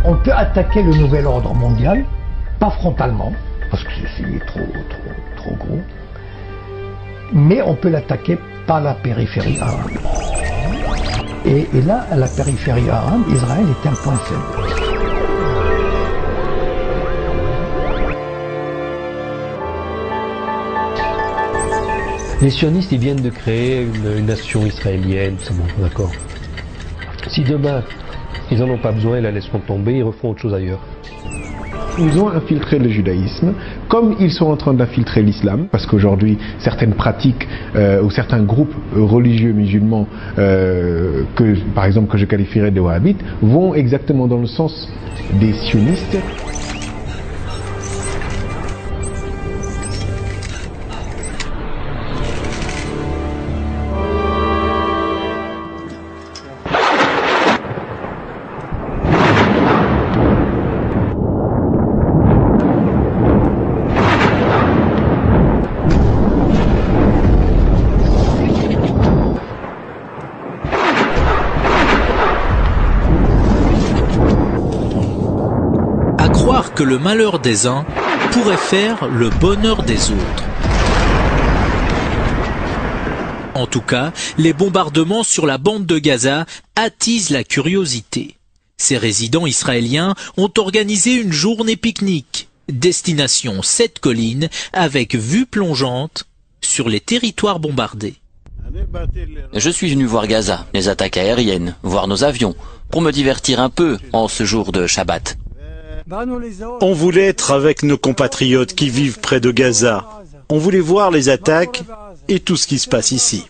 On peut attaquer le nouvel ordre mondial, pas frontalement, parce que c'est trop gros, mais on peut l'attaquer par la périphérie arabe. Et là, à la périphérie arabe, Israël est un point faible. Les sionistes, ils viennent de créer une nation israélienne, c'est bon, d'accord. Si demain, ils n'en ont pas besoin, ils la laisseront tomber, ils refont autre chose ailleurs. Ils ont infiltré le judaïsme, comme ils sont en train d'infiltrer l'islam, parce qu'aujourd'hui, certaines pratiques ou certains groupes religieux musulmans, par exemple que je qualifierais de wahhabites, vont exactement dans le sens des sionistes. Que le malheur des uns pourrait faire le bonheur des autres. En tout cas, les bombardements sur la bande de Gaza attisent la curiosité. Ces résidents israéliens ont organisé une journée pique-nique, destination 7 collines avec vue plongeante sur les territoires bombardés. Je suis venu voir Gaza, les attaques aériennes, voir nos avions, pour me divertir un peu en ce jour de Shabbat. On voulait être avec nos compatriotes qui vivent près de Gaza. On voulait voir les attaques et tout ce qui se passe ici.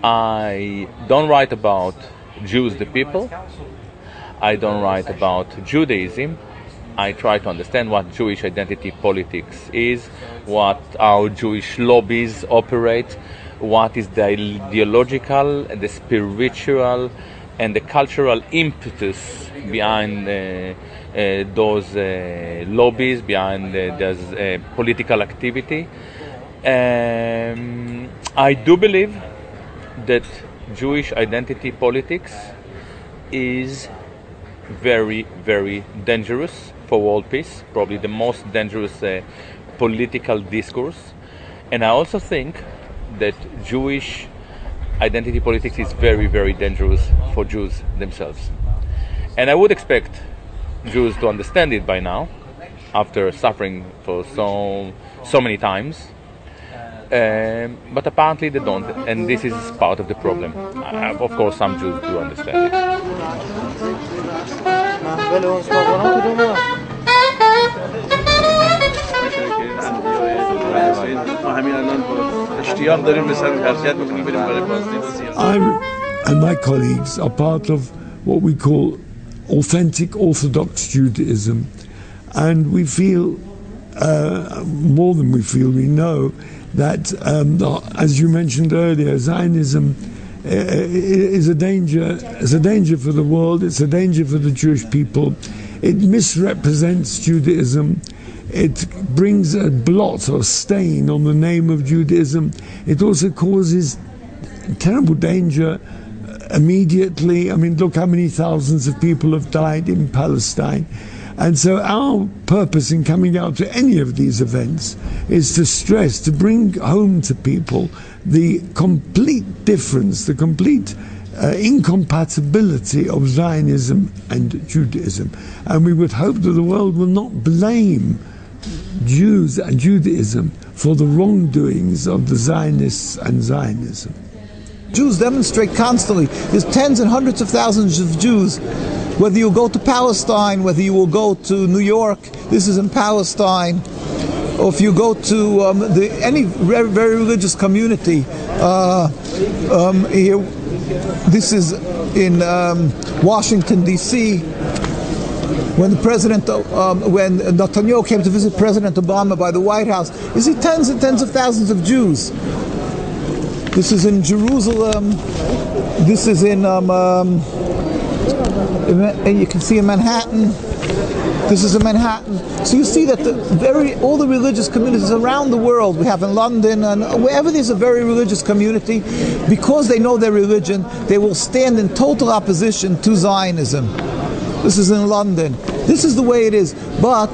I don't write about Jews, the people. I don't write about Judaism. I try to understand what Jewish identity politics is, how Jewish lobbies operate, what is the ideological, the spiritual, and the cultural impetus behind those lobbies, behind those political activity. I do believe that Jewish identity politics is very, very dangerous for world peace, probably the most dangerous political discourse. And I also think that Jewish identity politics is very, very dangerous for Jews themselves. And I would expect Jews to understand it by now, after suffering for so many times. But apparently they don't, and this is part of the problem. Of course, some Jews do understand it. I and my colleagues are part of what we call authentic Orthodox Judaism, and we feel, more than we feel, we know that, as you mentioned earlier, Zionism is a danger. It's a danger for the world. It's a danger for the Jewish people. It misrepresents Judaism. It brings a blot or stain on the name of Judaism. It also causes terrible danger immediately. I mean, look how many thousands of people have died in Palestine. And so our purpose in coming out to any of these events is to stress, to bring home to people the complete difference, the complete incompatibility of Zionism and Judaism. And we would hope that the world will not blame Jews and Judaism for the wrongdoings of the Zionists and Zionism. Jews demonstrate constantly. There's tens and hundreds of thousands of Jews. Whether you go to Palestine, whether you will go to New York, this is in Palestine, or if you go to any very, very religious community, here, this is in Washington, D.C., when the president, when Netanyahu came to visit President Obama by the White House, you see tens and tens of thousands of Jews. This is in Jerusalem. This is in, you can see in Manhattan. This is in Manhattan. So you see that all the religious communities around the world, we have in London, and wherever there's a very religious community, because they know their religion, they will stand in total opposition to Zionism. This is in London. This is the way it is. But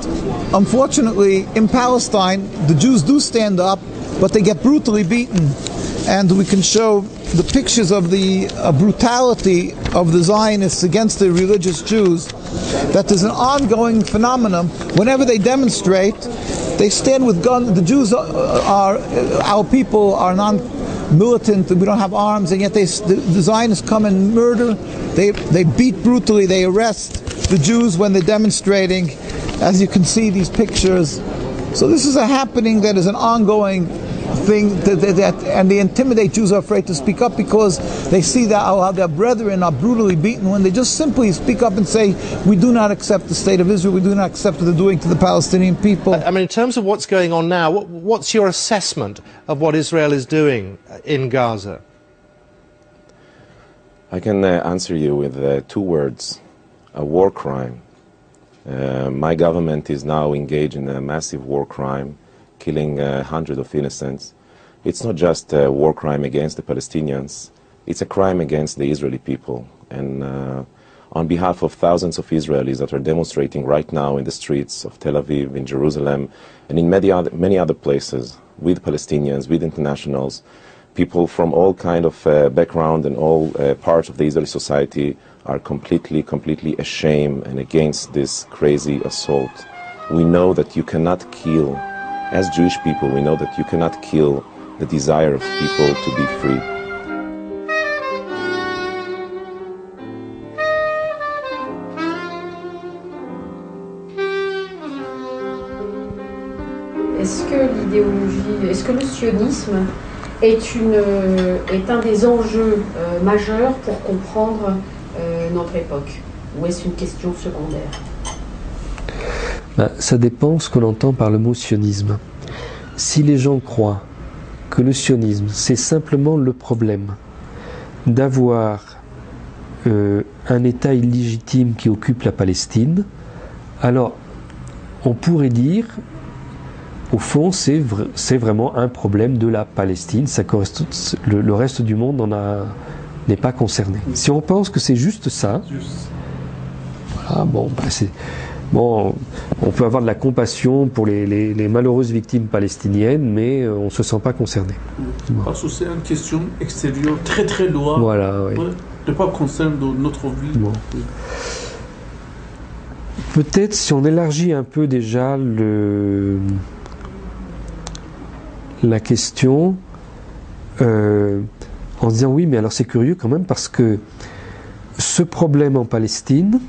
unfortunately, in Palestine, the Jews do stand up, but they get brutally beaten. And we can show the pictures of the brutality of the Zionists against the religious Jews, that there's an ongoing phenomenon. Whenever they demonstrate, they stand with guns. The Jews our people are non-militant, we don't have arms, and yet the Zionists come and murder. They beat brutally, they arrest the Jews when they're demonstrating, as you can see these pictures. So this is a happening that is an ongoing thing, and they intimidate. Jews are afraid to speak up because they see that how their brethren are brutally beaten, when they just simply speak up and say, we do not accept the state of Israel, we do not accept what they're doing to the Palestinian people. I mean, in terms of what's going on now, what's your assessment of what Israel is doing in Gaza? I can answer you with 2 words: a war crime. My government is now engaged in a massive war crime, killing hundreds of innocents. It's not just a war crime against the Palestinians, it's a crime against the Israeli people. And on behalf of thousands of Israelis that are demonstrating right now in the streets of Tel Aviv, in Jerusalem, and in many other places, with Palestinians, with internationals, people from all kind of background and all parts of the Israeli society are completely ashamed and against this crazy assault. We know that you cannot kill, as Jewish people, we know that you cannot kill the desire of people to be free. Est-ce que le sionisme est un des enjeux majeurs pour comprendre notre époque, ou est-ce une question secondaire? Ça dépend ce qu'on entend par le mot sionisme. Si les gens croient que le sionisme, c'est simplement le problème d'avoir un État illégitime qui occupe la Palestine, alors on pourrait dire, au fond, c'est vraiment un problème de la Palestine. Ça correspond, le reste du monde n'est pas concerné. Si on pense que c'est juste ça, voilà, bon, on peut avoir de la compassion pour les malheureuses victimes palestiniennes, mais on ne se sent pas concerné. Parce que c'est une question extérieure très loin. Voilà, oui. Ne pas concerner notre vie. Bon. Peut-être si on élargit un peu déjà la question en se disant oui, mais alors c'est curieux quand même parce que ce problème en Palestine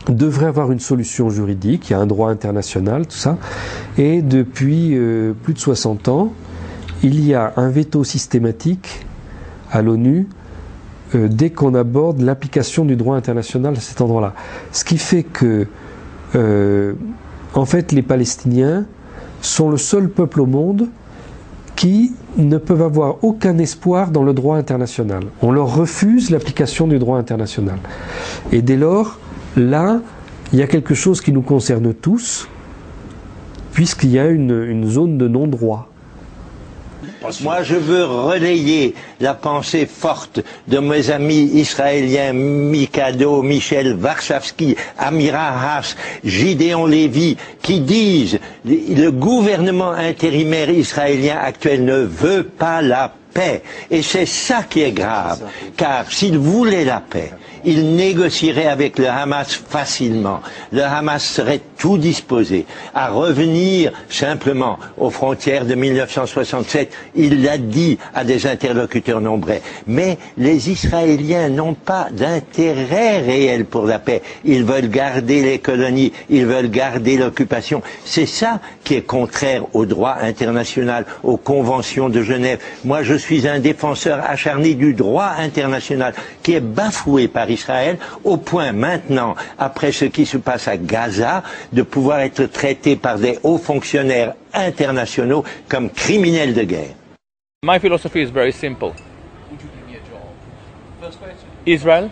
devrait avoir une solution juridique, il y a un droit international, tout ça, et depuis plus de 60 ans, il y a un veto systématique à l'ONU dès qu'on aborde l'application du droit international à cet endroit-là. Ce qui fait que, en fait, les Palestiniens sont le seul peuple au monde qui ne peuvent avoir aucun espoir dans le droit international. On leur refuse l'application du droit international. Et dès lors, là, il y a quelque chose qui nous concerne tous, puisqu'il y a une zone de non-droit. Moi, je veux relayer la pensée forte de mes amis israéliens Mikado, Michel Warszawski, Amira Haas, Gideon Lévy, qui disent le gouvernement intérimaire israélien actuel ne veut pas la paix. Et c'est ça qui est grave, car s'il voulait la paix, il négocierait avec le Hamas facilement. Le Hamas serait tout disposé à revenir simplement aux frontières de 1967. Il l'a dit à des interlocuteurs nombreux. Mais les Israéliens n'ont pas d'intérêt réel pour la paix. Ils veulent garder les colonies, ils veulent garder l'occupation. C'est ça qui est contraire au droit international, aux conventions de Genève. Moi, je suis un défenseur acharné du droit international qui est bafoué par Israël, au point maintenant, après ce qui se passe à Gaza, de pouvoir être traité par des hauts fonctionnaires internationaux comme criminels de guerre. My philosophy is very simple. Israel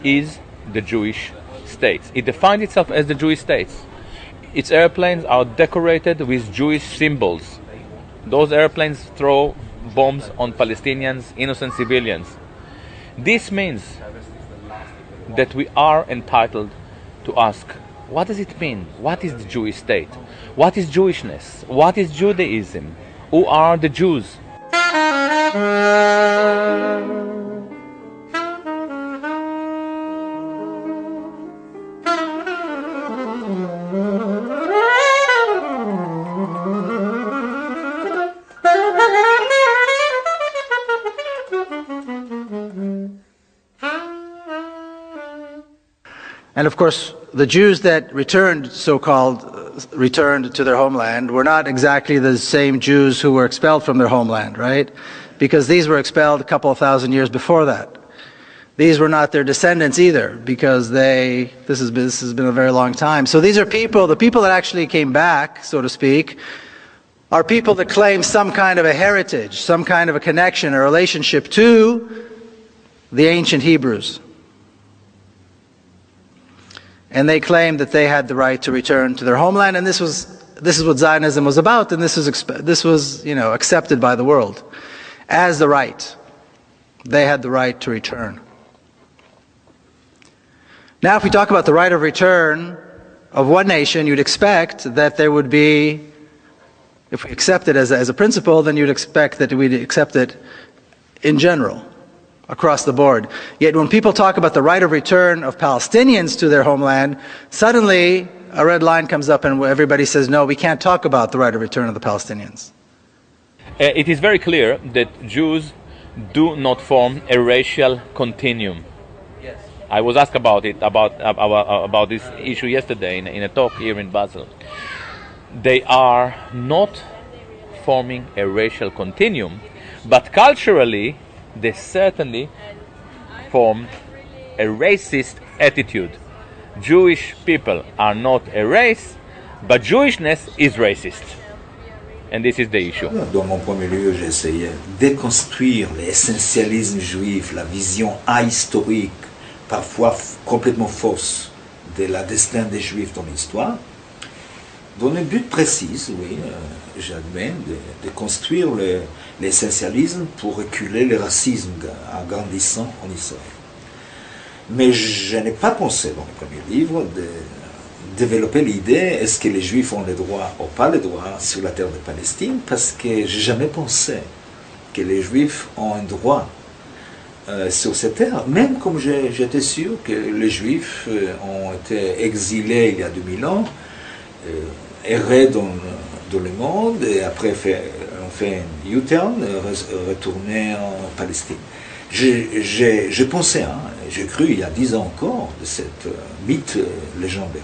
is the Jewish state. It defines itself as the Jewish state. Its airplanes are decorated with Jewish symbols. Those airplanes throw bombs on Palestinians, innocent civilians. This means that we are entitled to ask, what does it mean? What is the Jewish state? What is Jewishness? What is Judaism? Who are the Jews? And of course, the Jews that returned, so-called, returned to their homeland were not exactly the same Jews who were expelled from their homeland, right? Because these were expelled a couple of thousand years before that. These were not their descendants either, because this has been a very long time. So these are people, the people that actually came back, so to speak, are people that claim some kind of a heritage, some kind of a connection, a relationship to the ancient Hebrews. And they claimed that they had the right to return to their homeland, and this is what Zionism was about, and this was accepted by the world as the right. They had the right to return. Now, if we talk about the right of return of one nation, you'd expect that there would be, if we accept it as a principle, then you'd expect that we'd accept it in general, across the board. Yet when people talk about the right of return of Palestinians to their homeland, suddenly a red line comes up and everybody says, no, we can't talk about the right of return of the Palestinians. It is very clear that Jews do not form a racial continuum. Yes. I was asked about this issue yesterday in a talk here in Basel. They are not forming a racial continuum, but culturally they certainly form a racist attitude. Jewish people are not a race, but Jewishness is racist. And this is the issue. Dans mon premier lieu, j'ai essayé de déconstruire l'essentialisme juif, la vision ahistorique, parfois complètement fausse, de la destin des Juifs dans l'histoire, dans un but précis, oui, j'admets, de construire l'essentialisme pour reculer le racisme agrandissant en Israël. Mais je n'ai pas pensé dans le premier livre de développer l'idée, est-ce que les Juifs ont le droit ou pas le droit sur la terre de Palestine, parce que j'ai jamais pensé que les Juifs ont un droit sur cette terre, même comme j'étais sûr que les Juifs ont été exilés il y a 2000 ans, errés dans le monde, et après on fait un U-turn, retourner en Palestine. J'ai pensé, j'ai cru il y a 10 ans encore de cette mythe légendaire.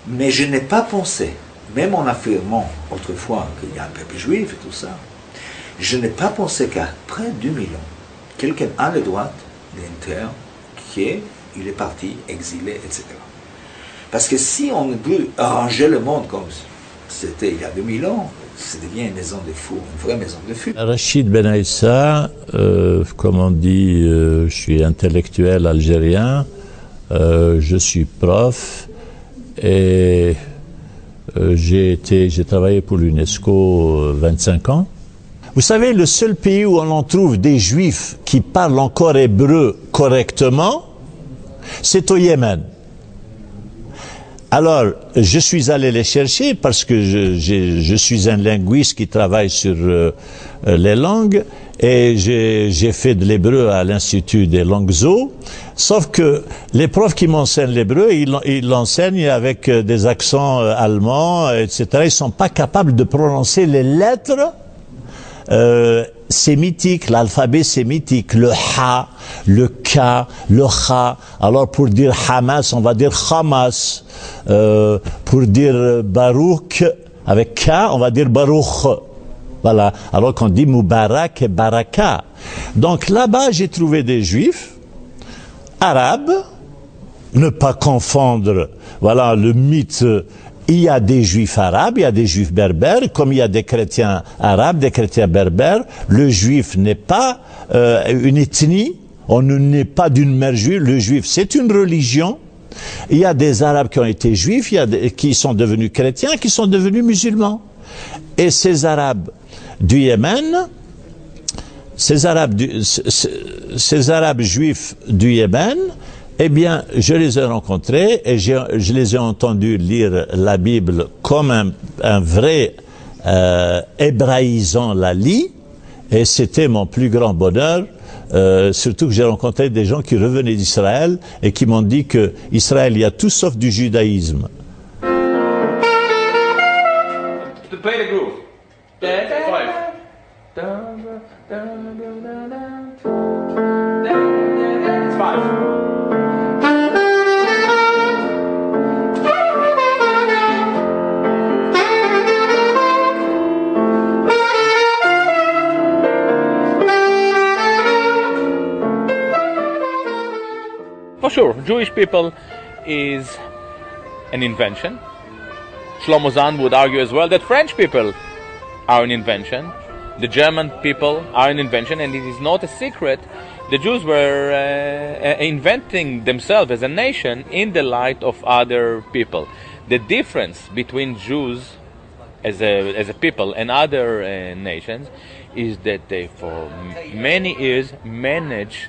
Mais je n'ai pas pensé, même en affirmant autrefois qu'il y a un peuple juif et tout ça, je n'ai pas pensé qu'après 2000 ans, quelqu'un a le droit d'une terre qui est, il est parti, exilé, etc. Parce que si on veut arranger le monde comme c'était il y a 2000 ans, ça devient une maison de fous, une vraie maison de fous. Rachid Ben Aissa, comme on dit, je suis intellectuel algérien, je suis prof, et j'ai travaillé pour l'UNESCO 25 ans. Vous savez, le seul pays où on en trouve des Juifs qui parlent encore hébreu correctement, c'est au Yémen. Alors, je suis allé les chercher parce que je suis un linguiste qui travaille sur les langues, et j'ai fait de l'hébreu à l'Institut des langues zo, sauf que les profs qui m'enseignent l'hébreu, ils l'enseignent avec des accents allemands, etc. Ils sont pas capables de prononcer les lettres sémitique, l'alphabet sémitique, le ha, le ka, le kha. Alors pour dire Hamas, on va dire Hamas. Pour dire Baruch, avec K, on va dire Baruch. Voilà. Alors qu'on dit Mubarak et Baraka. Donc là-bas, j'ai trouvé des Juifs arabes, ne pas confondre, voilà, le mythe. Il y a des Juifs arabes, il y a des Juifs berbères, comme il y a des chrétiens arabes, des chrétiens berbères. Le Juif n'est pas une ethnie, on ne naît pas d'une mère juive. Le Juif, c'est une religion. Il y a des Arabes qui ont été Juifs, il y a qui sont devenus chrétiens, qui sont devenus musulmans. Et ces Arabes du Yémen, ces Arabes juifs du Yémen, Eh bien, je les ai rencontrés et je les ai entendus lire la Bible comme un vrai hébraïsant la lit, et c'était mon plus grand bonheur, surtout que j'ai rencontré des gens qui revenaient d'Israël et qui m'ont dit que Israël, il y a tout sauf du judaïsme. To play the groove. 5. It's 5. For sure, Jewish people is an invention. Shlomo Zahn would argue as well that French people are an invention. The German people are an invention, and it is not a secret. The Jews were inventing themselves as a nation in the light of other people. The difference between Jews as a people and other nations is that they for many years managed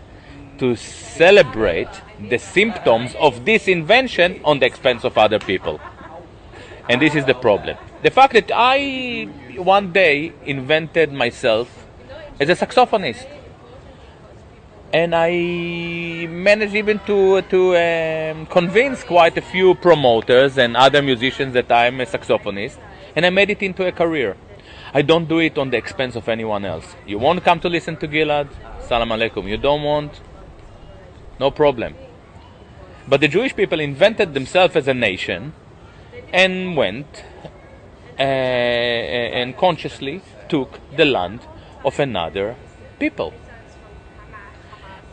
to celebrate the symptoms of this invention on the expense of other people. And this is the problem. The fact that I one day invented myself as a saxophonist, and I managed even to convince quite a few promoters and other musicians that I'm a saxophonist, and I made it into a career. I don't do it on the expense of anyone else. You want to come to listen to Gilad? Salam alaikum. You don't want? No problem. But the Jewish people invented themselves as a nation and went and consciously took the land of another people.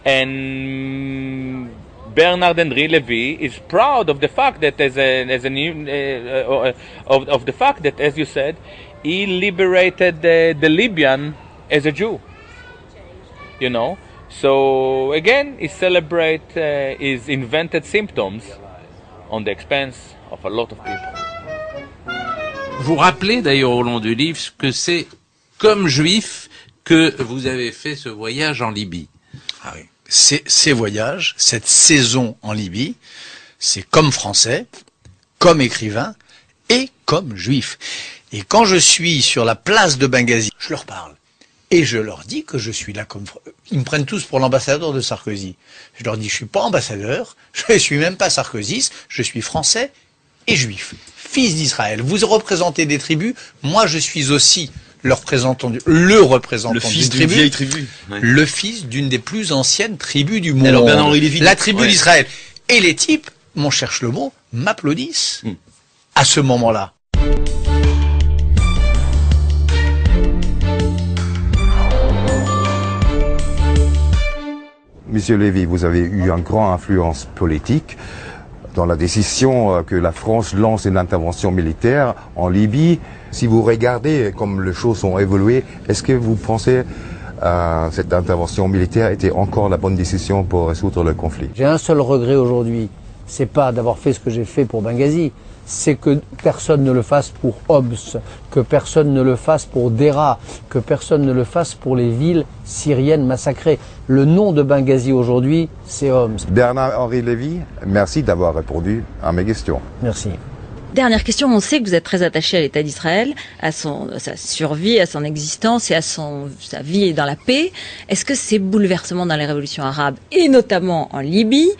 And Bernard Henri Lévy is proud of the fact that as the fact that, as you said, he liberated the Libyan as a Jew. You know. So again, he celebrates his invented symptoms on the expense of a lot of people. Vous rappelez d'ailleurs au long du livre que c'est comme juif que vous avez fait ce voyage en Libye. Ah oui. Ces voyages, cette saison en Libye, c'est comme français, comme écrivain et comme juif. Et quand je suis sur la place de Benghazi, je leur parle. Et je leur dis que je suis là comme... Ils me prennent tous pour l'ambassadeur de Sarkozy. Je leur dis, je suis pas ambassadeur, je suis même pas sarkozyste, je suis français et juif. Fils d'Israël. Vous représentez des tribus, moi je suis aussi le représentant d'une tribu. Vieille tribu. Ouais. Le fils d'une des plus anciennes tribus du monde. Alors Bernard-Henri Lévy, la tribu d'Israël. Et les types, mon cher Shlomo, m'applaudissent à ce moment-là. Monsieur Lévy, vous avez eu une grande influence politique dans la décision que la France lance une intervention militaire en Libye. Si vous regardez comme les choses ont évolué, est-ce que vous pensez que cette intervention militaire était encore la bonne décision pour résoudre le conflit? J'ai un seul regret aujourd'hui, c'est pas d'avoir fait ce que j'ai fait pour Benghazi, c'est que personne ne le fasse pour Homs, que personne ne le fasse pour Deraa, que personne ne le fasse pour les villes syriennes massacrées. Le nom de Benghazi aujourd'hui, c'est Homs. Bernard-Henri Lévy, merci d'avoir répondu à mes questions. Merci. Dernière question, on sait que vous êtes très attaché à l'État d'Israël, à sa survie, à son existence et à sa vie dans la paix. Est-ce que ces bouleversements dans les révolutions arabes, et notamment en Libye,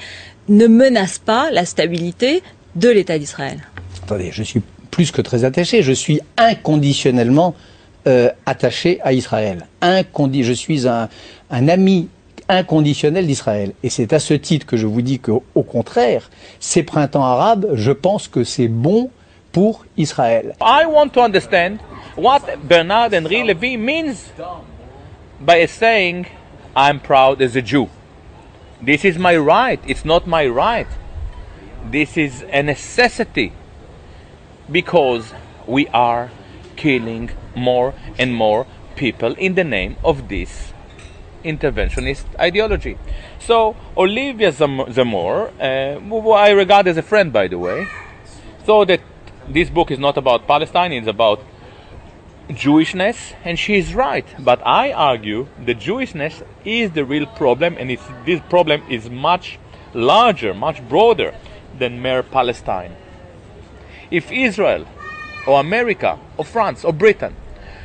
ne menacent pas la stabilité de l'État d'Israël? Attendez, je suis plus que très attaché, je suis inconditionnellement attaché à Israël. Je suis un ami inconditionnel d'Israël. Et c'est à ce titre que je vous dis qu'au contraire, ces printemps arabes, je pense que c'est bon pour Israël. I want to understand what Bernard Henri Lévy means by saying, I'm proud as a Jew. This is my right. It's not my right. This is a necessity because we are killing more and more people in the name of this interventionist ideology. So Olivia Zamor, who I regard as a friend, by the way, thought that this book is not about Palestine, it's about Jewishness, and she is right. But I argue the Jewishness is the real problem, and this problem is much larger, much broader than mere Palestine. If Israel or America or France or Britain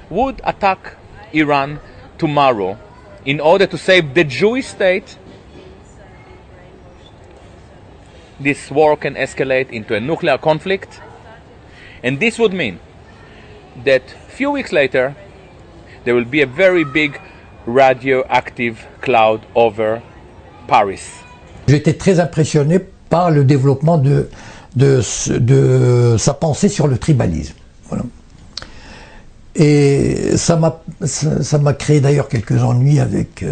would attack Iran tomorrow in order to save the Jewish state, this war can escalate into a nuclear conflict, and this would mean that a few weeks later there will be a very big radioactive cloud over Paris. J'étais très impressionné par le développement de sa pensée sur le tribalisme. Voilà. Et ça m'a créé d'ailleurs quelques ennuis avec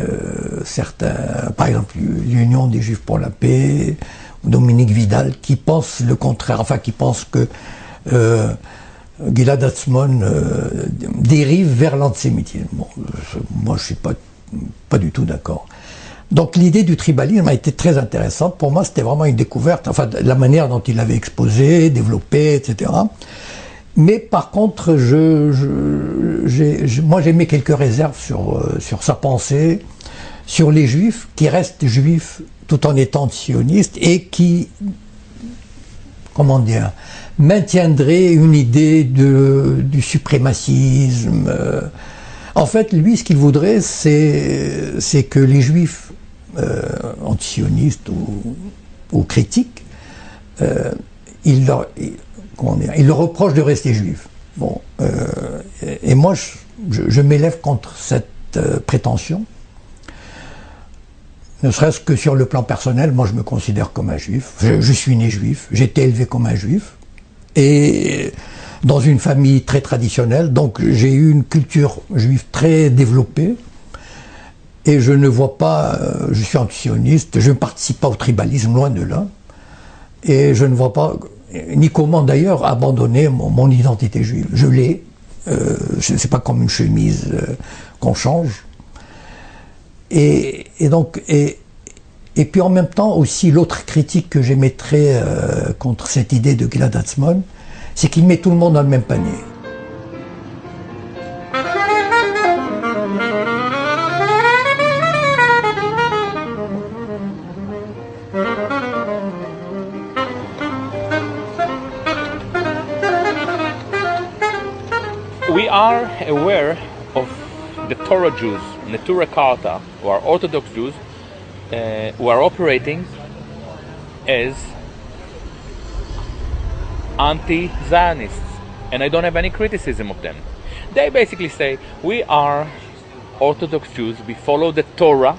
certains, par exemple l'Union des Juifs pour la paix, Dominique Vidal, qui pense le contraire, enfin qui pense que Gilad Atzmon dérive vers l'antisémitisme. Bon, moi je suis pas du tout d'accord. Donc l'idée du tribalisme a été très intéressante. Pour moi c'était vraiment une découverte, enfin la manière dont il l'avait exposé, développé, etc. Mais par contre, moi j'ai mis quelques réserves sur sa pensée, sur les juifs qui restent juifs tout en étant sionistes et qui, comment dire, maintiendraient une idée du suprémacisme. En fait, lui, ce qu'il voudrait, c'est que les juifs anti-sionistes ou critiques, il leur reproche de rester juifs. Bon, et moi, je m'élève contre cette prétention. Ne serait-ce que sur le plan personnel, moi je me considère comme un juif. Je suis né juif, j'ai été élevé comme un juif. Et dans une famille très traditionnelle, donc j'ai eu une culture juive très développée. Et je ne vois pas, je suis antisioniste, je ne participe pas au tribalisme, loin de là. Et je ne vois pas, ni comment d'ailleurs, abandonner mon identité juive. Je l'ai, c'est pas comme une chemise qu'on change. Et puis en même temps aussi l'autre critique que j'émettrais contre cette idée de Gilad Atzmon, c'est qu'il met tout le monde dans le même panier. We are aware of the Torah Jews and the Torah Carta, who are Orthodox Jews, who are operating as anti-Zionists, and I don't have any criticism of them. They basically say, we are Orthodox Jews, we follow the Torah,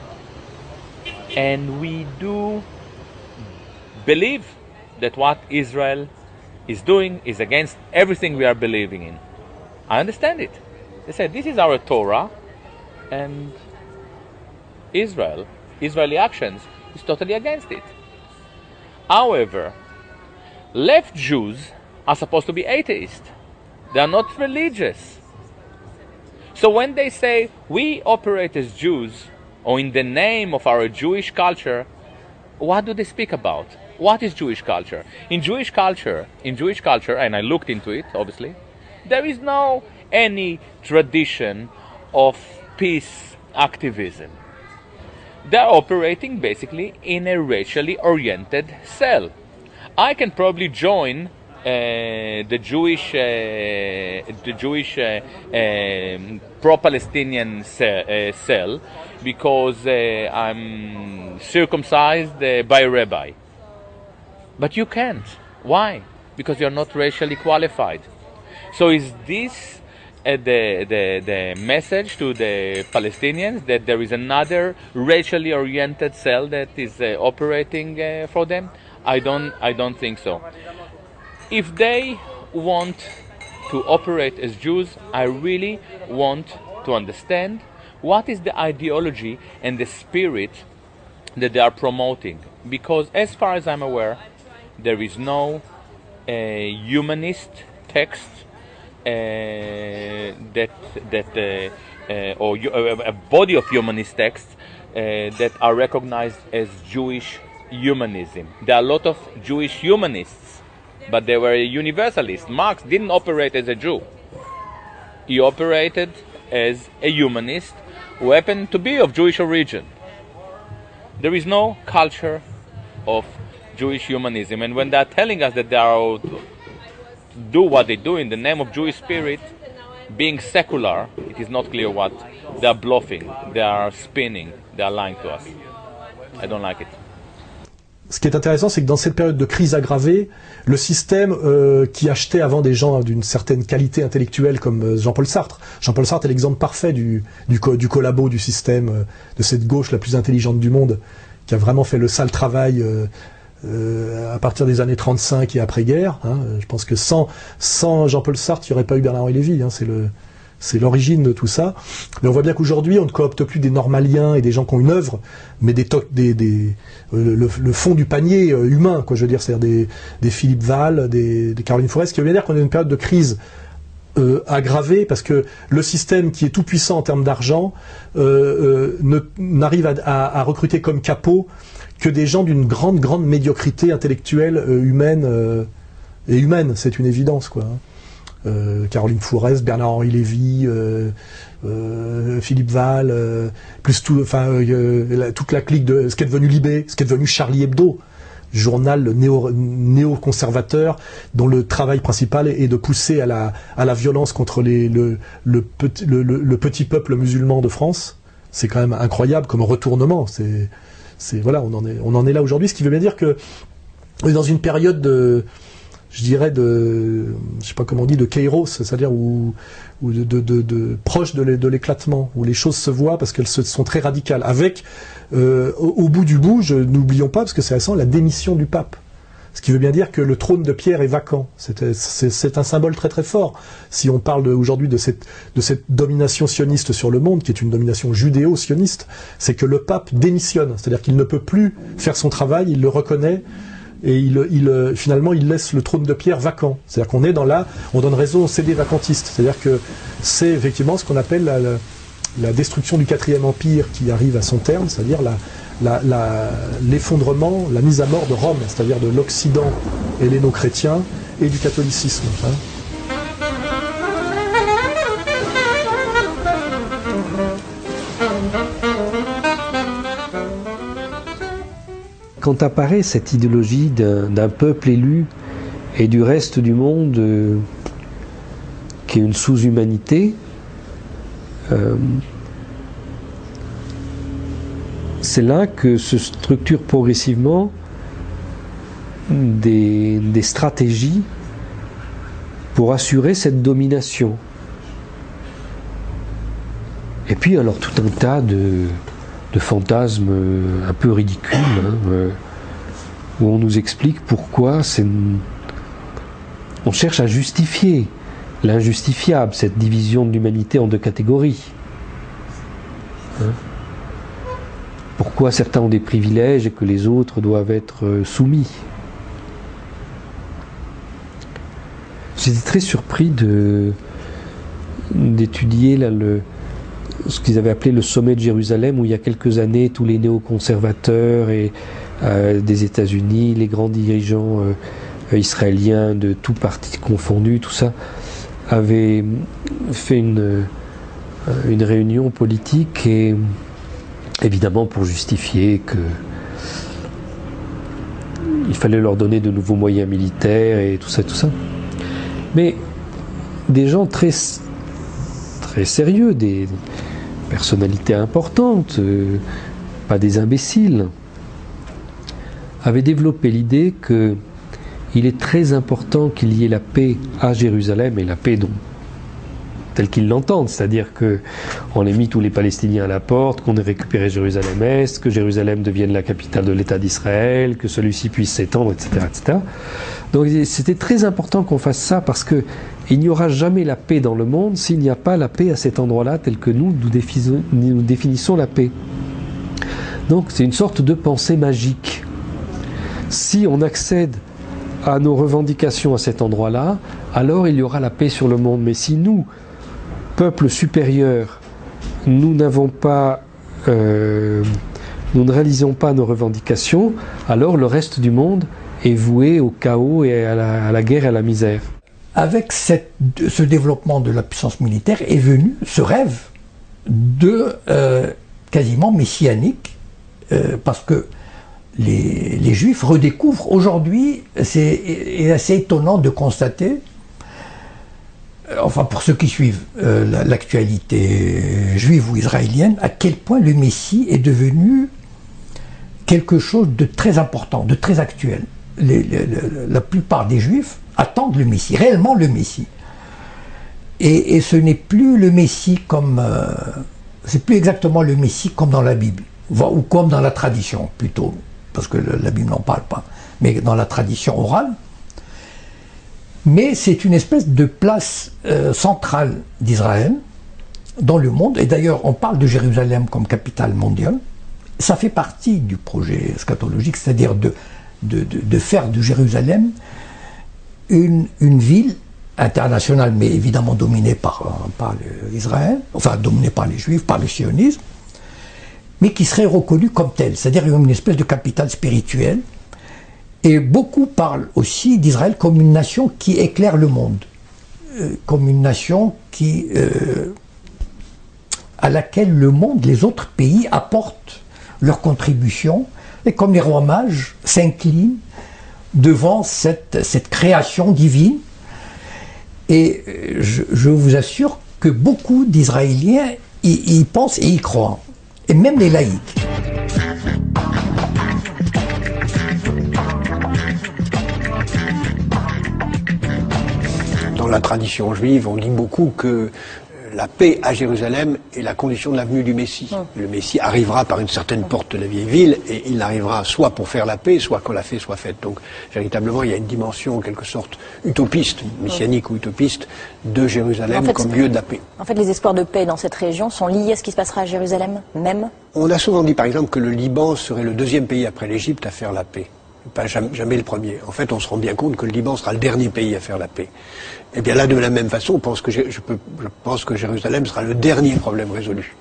and we do believe that what Israel is doing is against everything we are believing in. I understand it. They said, this is our Torah, and Israeli actions is totally against it. However, left Jews are supposed to be atheists. They are not religious. So when they say, we operate as Jews, or in the name of our Jewish culture, what do they speak about? What is Jewish culture? In Jewish culture, and I looked into it, obviously, there is no any tradition of peace activism. They're operating basically in a racially oriented cell. I can probably join the Jewish pro-Palestinian cell because I'm circumcised by a rabbi. But you can't. Why? Because you're not racially qualified. So is this the message to the Palestinians that there is another racially oriented cell that is operating for them? I don't think so. If they want to operate as Jews, I really want to understand what is the ideology and the spirit that they are promoting. Because as far as I'm aware, there is no humanist text or a body of humanist texts that are recognized as Jewish humanism. There are a lot of Jewish humanists, but they were universalists. Marx didn't operate as a Jew. He operated as a humanist who happened to be of Jewish origin. There is no culture of Jewish humanism. And when they are telling us that they are do what they do in the name of Jewish spirit, being secular, it is not clear what. They are bluffing, they are spinning, they are lying to us. I don't like it. Ce qui est intéressant, c'est que dans cette période de crise aggravée, le système qui achetait avant des gens d'une certaine qualité intellectuelle comme Jean-Paul Sartre. Jean-Paul Sartre est l'exemple parfait du collabo du système, de cette gauche la plus intelligente du monde, qui a vraiment fait le sale travail à partir des années 35 et après-guerre. Hein. Je pense que sans Jean-Paul Sartre, il n'y aurait pas eu Bernard-Henri Lévy. Hein. C'est l'origine de tout ça. Mais on voit bien qu'aujourd'hui, on ne coopte plus des normaliens et des gens qui ont une œuvre, mais le fond du panier humain, quoi. Je veux dire, c'est-à-dire des Philippe Val, des Caroline Forest, ce qui veut dire qu'on est dans une période de crise aggravée, parce que le système qui est tout puissant en termes d'argent n'arrive à recruter comme capot que des gens d'une grande médiocrité intellectuelle, humaine, c'est une évidence, quoi. Caroline Forest, Bernard-Henri Lévy, Philippe Val, plus toute la clique de ce qui est devenu Libé, ce qui est devenu Charlie Hebdo, journal néo-conservateur dont le travail principal est de pousser à la violence contre le petit peuple musulman de France. C'est quand même incroyable comme retournement. Voilà, on en est là aujourd'hui, ce qui veut bien dire que on est dans une période de je sais pas comment on dit, de kairos, c'est-à-dire proche de l'éclatement, où les choses se voient parce qu'elles sont très radicales. Avec, au bout du bout, n'oublions pas, parce que c'est récent, la démission du pape. Ce qui veut bien dire que le trône de Pierre est vacant. C'est un symbole très très fort. Si on parle aujourd'hui de cette domination sioniste sur le monde, qui est une domination judéo-sioniste, c'est que le pape démissionne. C'est-à-dire qu'il ne peut plus faire son travail, il le reconnaît, et finalement il laisse le trône de Pierre vacant. C'est-à-dire qu'on est on donne raison aux CD vacantistes. C'est-à-dire que c'est effectivement ce qu'on appelle la destruction du 4e Empire qui arrive à son terme, c'est-à-dire l'effondrement, la mise à mort de Rome, c'est-à-dire de l'Occident helléno-chrétien et du catholicisme. Hein. Quand apparaît cette idéologie d'un peuple élu et du reste du monde qui est une sous-humanité, c'est là que se structurent progressivement des stratégies pour assurer cette domination. Et puis alors tout un tas de fantasmes un peu ridicules, où on nous explique pourquoi on cherche à justifier l'injustifiable, cette division de l'humanité en deux catégories. Pourquoi certains ont des privilèges et que les autres doivent être soumis. J'étais très surpris d'étudier là ce qu'ils avaient appelé le sommet de Jérusalem, où il y a quelques années, tous les néoconservateurs et des États-Unis, les grands dirigeants israéliens de tous partis confondus, tout ça, avaient fait une réunion politique, et évidemment pour justifier qu'il fallait leur donner de nouveaux moyens militaires et tout ça. Mais des gens très sérieux, des personnalités importantes, pas des imbéciles, avaient développé l'idée qu'il est très important qu'il y ait la paix à Jérusalem, et la paix telle qu'ils l'entendent, c'est-à-dire qu'on ait mis tous les Palestiniens à la porte, qu'on ait récupéré Jérusalem-Est, que Jérusalem devienne la capitale de l'État d'Israël, que celui-ci puisse s'étendre, etc., etc. Donc c'était très important qu'on fasse ça, parce que il n'y aura jamais la paix dans le monde s'il n'y a pas la paix à cet endroit-là, tel que nous définissons la paix. Donc c'est une sorte de pensée magique. Si on accède à nos revendications à cet endroit-là, alors il y aura la paix sur le monde. Mais si nous, peuple supérieur, nous ne réalisons pas nos revendications, alors le reste du monde est voué au chaos et à la guerre et à la misère. Avec ce développement de la puissance militaire est venu ce rêve quasiment messianique, parce que les Juifs redécouvrent aujourd'hui, c'est assez étonnant de constater, enfin pour ceux qui suivent l'actualité juive ou israélienne, à quel point le Messie est devenu quelque chose de très important, de très actuel. La plupart des Juifs attendent le Messie, réellement le Messie. Et ce n'est plus le Messie comme... c'est plus exactement le Messie comme dans la Bible, ou comme dans la tradition plutôt, parce que la Bible n'en parle pas, mais dans la tradition orale. Mais c'est une espèce de place centrale d'Israël dans le monde, et d'ailleurs on parle de Jérusalem comme capitale mondiale. Ça fait partie du projet eschatologique, c'est-à-dire de faire de Jérusalem une ville internationale, mais évidemment dominée par Israël, enfin dominée par les Juifs, par le sionisme, mais qui serait reconnue comme telle, c'est-à-dire une espèce de capitale spirituelle. Et beaucoup parlent aussi d'Israël comme une nation qui éclaire le monde, comme une nation à laquelle le monde, les autres pays apportent leur contribution, et comme les rois mages s'inclinent devant cette création divine. Et je vous assure que beaucoup d'Israéliens y pensent et y croient, et même les laïcs. Dans la tradition juive, on dit beaucoup que la paix à Jérusalem est la condition de la venue du Messie. Le Messie arrivera par une certaine porte de la vieille ville, et il arrivera soit pour faire la paix, soit quand la paix soit faite. Donc, véritablement, il y a une dimension, en quelque sorte, utopiste, messianique ou utopiste, de Jérusalem comme lieu de la paix. En fait, les espoirs de paix dans cette région sont liés à ce qui se passera à Jérusalem même. On a souvent dit, par exemple, que le Liban serait le deuxième pays après l'Égypte à faire la paix. Pas jamais le premier. En fait, on se rend bien compte que le Liban sera le dernier pays à faire la paix. Et bien là, de la même façon, je pense que Jérusalem sera le dernier problème résolu.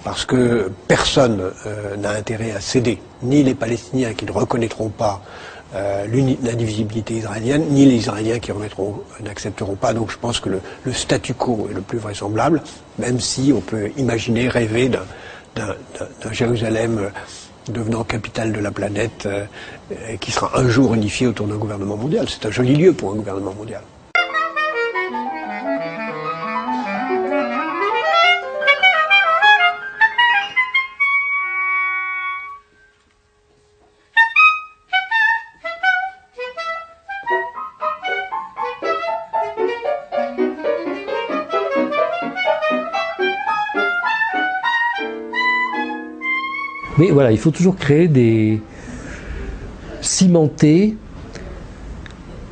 Parce que personne n'a intérêt à céder, ni les Palestiniens qui ne reconnaîtront pas l'indivisibilité israélienne, ni les Israéliens qui n'accepteront pas. Donc je pense que le statu quo est le plus vraisemblable, même si on peut imaginer, rêver d'un Jérusalem devenant capitale de la planète, qui sera un jour unifié autour d'un gouvernement mondial. C'est un joli lieu pour un gouvernement mondial. Mais voilà, il faut toujours cimenter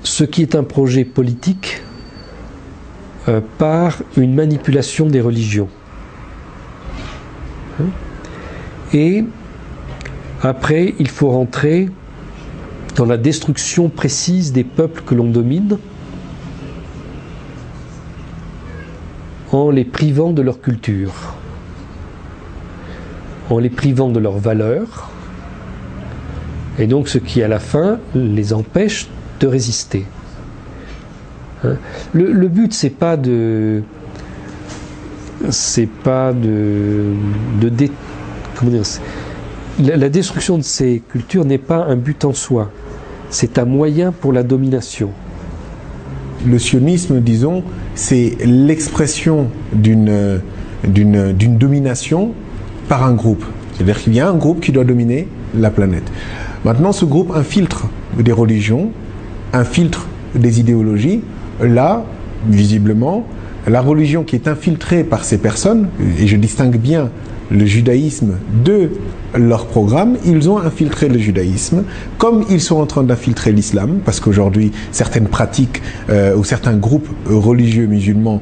ce qui est un projet politique par une manipulation des religions. Et après, il faut rentrer dans la destruction précise des peuples que l'on domine, en les privant de leur culture, en les privant de leurs valeurs, et donc ce qui à la fin les empêche de résister. Le but c'est pas la destruction de ces cultures n'est pas un but en soi, c'est un moyen pour la domination. Le sionisme, disons, c'est l'expression d'une domination par un groupe. C'est-à-dire qu'il y a un groupe qui doit dominer la planète. Maintenant, ce groupe infiltre des religions, infiltre des idéologies. Là, visiblement, la religion qui est infiltrée par ces personnes, et je distingue bien le judaïsme de leur programme, ils ont infiltré le judaïsme, comme ils sont en train d'infiltrer l'islam, parce qu'aujourd'hui, certaines pratiques ou certains groupes religieux musulmans,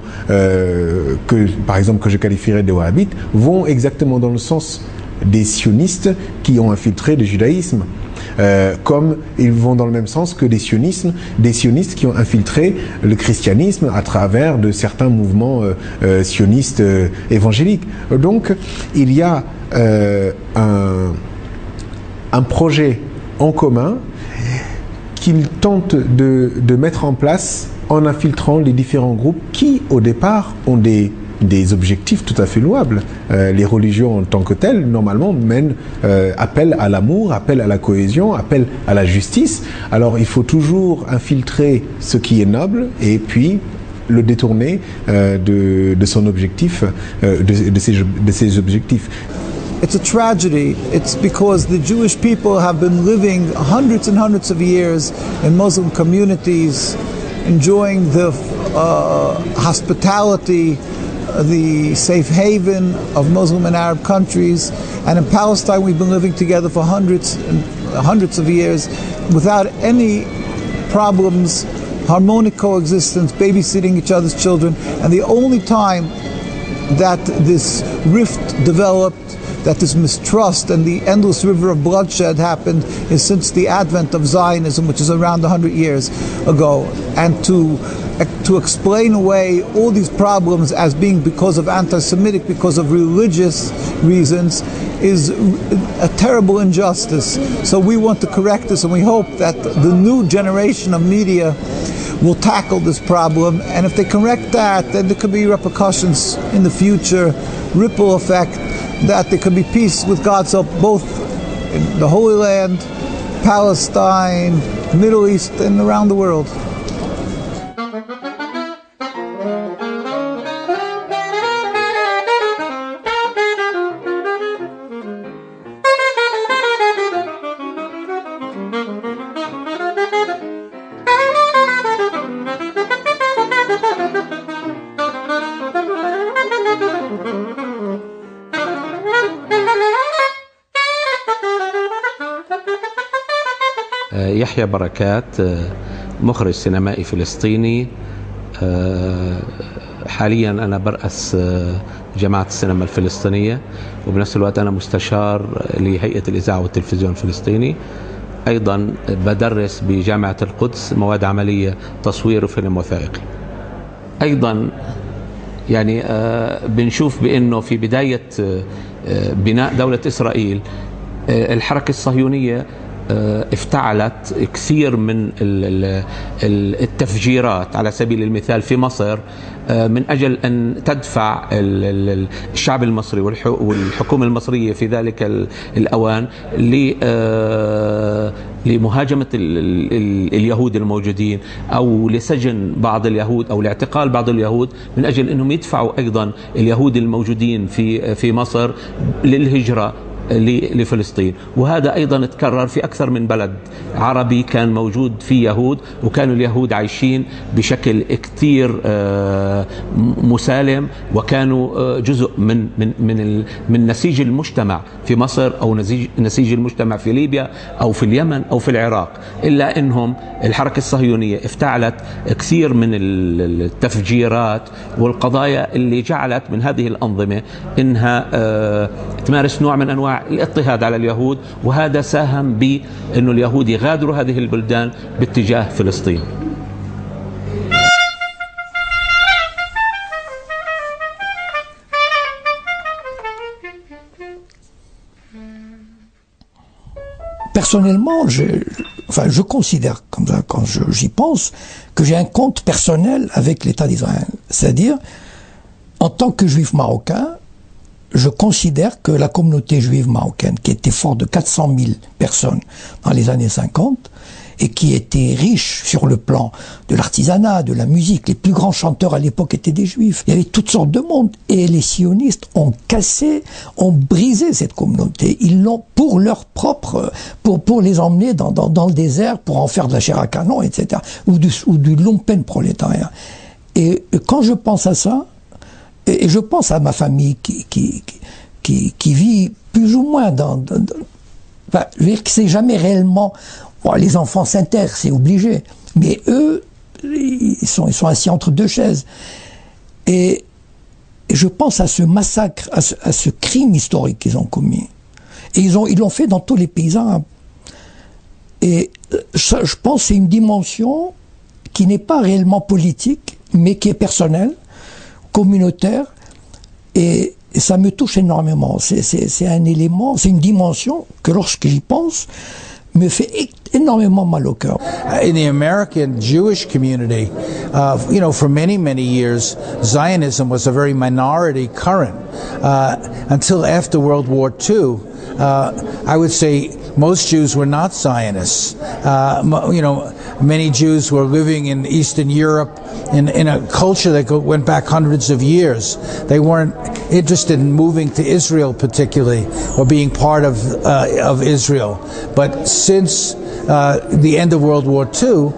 par exemple, que je qualifierais de wahhabites, vont exactement dans le sens des sionistes qui ont infiltré le judaïsme. Comme ils vont dans le même sens que des sionistes qui ont infiltré le christianisme à travers de certains mouvements sionistes évangéliques. Donc, il y a un projet en commun qu'ils tentent de mettre en place en infiltrant les différents groupes qui, au départ, ont des des objectifs tout à fait louables. Les religions en tant que telles, normalement, appellent à l'amour, appellent à la cohésion, appellent à la justice. Alors il faut toujours infiltrer ce qui est noble et puis le détourner de son objectif, de ses objectifs. It's a tragedy. It's because the Jewish people have been living hundreds and hundreds of years in Muslim communities, enjoying the hospitality, the safe haven of Muslim and Arab countries. And in Palestine, we've been living together for hundreds and hundreds of years without any problems, harmonic coexistence, babysitting each other's children. And the only time that this rift developed, that this mistrust and the endless river of bloodshed happened is since the advent of Zionism, which is around 100 years ago. And to explain away all these problems as being because of anti-Semitic, because of religious reasons, is a terrible injustice. So we want to correct this, and we hope that the new generation of media will tackle this problem. And if they correct that, then there could be repercussions in the future, ripple effect, that there could be peace with God's help, both in the Holy Land, Palestine, Middle East, and around the world. يحيى بركات مخرج سينمائي فلسطيني. حاليا أنا برأس جماعة السينما الفلسطينية، وبنفس الوقت أنا مستشار لهيئة الإذاعة والتلفزيون الفلسطيني. أيضا بدرس بجامعة القدس مواد عملية تصوير وفيلم وثائقي. أيضا يعني بنشوف بأنه في بداية بناء دولة إسرائيل الحركة الصهيونية افتعلت كثير من التفجيرات على سبيل المثال في مصر من أجل أن تدفع الشعب المصري والحكومة المصرية في ذلك الأوان لمهاجمة اليهود الموجودين أو لسجن بعض اليهود أو لاعتقال بعض اليهود من أجل أنهم يدفعوا أيضا اليهود الموجودين في مصر للهجرة لفلسطين. وهذا أيضا تكرر في أكثر من بلد عربي كان موجود فيه يهود، وكانوا اليهود عايشين بشكل كثير مسالم، وكانوا جزء من نسيج المجتمع في مصر أو نسيج المجتمع في ليبيا أو في اليمن أو في العراق. إلا أنهم الحركة الصهيونية افتعلت كثير من التفجيرات والقضايا اللي جعلت من هذه الأنظمة إنها تمارس نوع من أنواع الاضطهاد على اليهود، وهذا ساهم بأنه اليهود يغادروا هذه البلدان باتجاه فلسطين. Personnellement, je considère, comme ça, quand j'y pense, que j'ai un compte personnel avec l'État d'Israël. C'est-à-dire, en tant que juif marocain, je considère que la communauté juive marocaine, qui était forte de 400 000 personnes dans les années 50, et qui était riche sur le plan de l'artisanat, de la musique, les plus grands chanteurs à l'époque étaient des juifs. Il y avait toutes sortes de monde. Et les sionistes ont cassé, ont brisé cette communauté. Ils l'ont pour leur propre, pour les emmener dans le désert, pour en faire de la chair à canon, etc. Ou du lumpen prolétariat. Et quand je pense à ça, et je pense à ma famille qui vit plus ou moins enfin, je veux dire que c'est jamais réellement... Bon, les enfants s'intègrent, c'est obligé. Mais eux, ils sont assis entre deux chaises. Et je pense à ce massacre, à ce crime historique qu'ils ont commis. Et ils l'ont fait dans tous les pays arabes. Et ça, je pense que c'est une dimension qui n'est pas réellement politique, mais qui est personnelle, communautaire, et ça me touche énormément. C'est un élément, c'est une dimension que lorsque j'y pense, me fait énormément mal au cœur. In the American Jewish community, for many, many years, Zionism was a very minority current. Until after World War II, I would say most Jews were not Zionists. Many Jews were living in Eastern Europe in a culture that went back hundreds of years. They weren't interested in moving to Israel particularly, or being part of Israel. But since the end of World War II,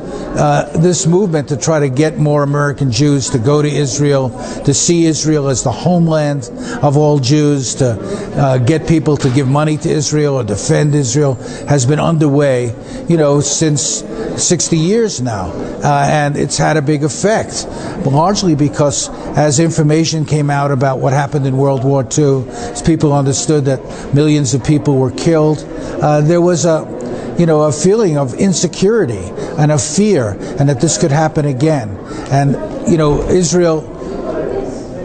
this movement to try to get more American Jews to go to Israel, to see Israel as the homeland of all Jews, to get people to give money to Israel or defend Israel, has been underway, since 60 years now. And it's had a big effect, largely because as information came out about what happened in World War II, as people understood that millions of people were killed, there was a feeling of insecurity and of fear, and that this could happen again. And, Israel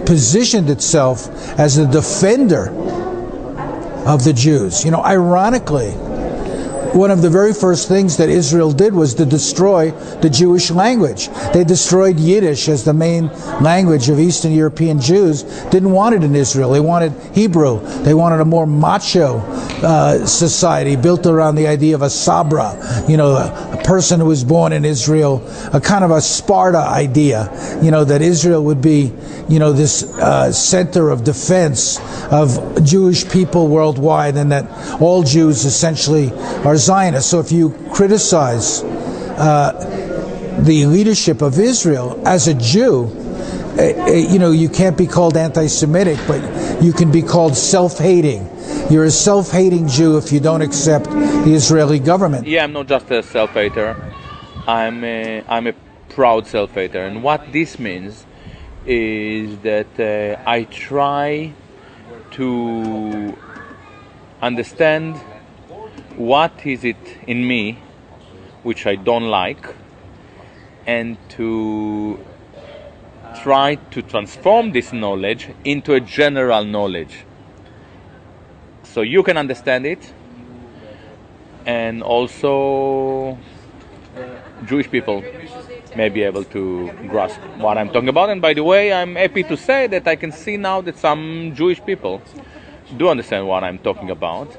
positioned itself as a defender of the Jews. Ironically, one of the very first things that Israel did was to destroy the Jewish language. They destroyed Yiddish as the main language of Eastern European Jews. Didn't want it in Israel. They wanted Hebrew. They wanted a more macho society built around the idea of a Sabra, a person who was born in Israel, a kind of a Sparta idea, that Israel would be, this center of defense of Jewish people worldwide, and that all Jews essentially are Zionists. So if you criticize the leadership of Israel as a Jew, you can't be called anti-Semitic, but you can be called self-hating. You're a self-hating Jew if you don't accept the Israeli government. Yeah, I'm not just a self-hater. I'm a proud self-hater. And what this means is that I try to understand what is it in me which I don't like, and to try to transform this knowledge into a general knowledge, so you can understand it, and also Jewish people may be able to grasp what I'm talking about. And by the way, I'm happy to say that I can see now that some Jewish people do understand what I'm talking about.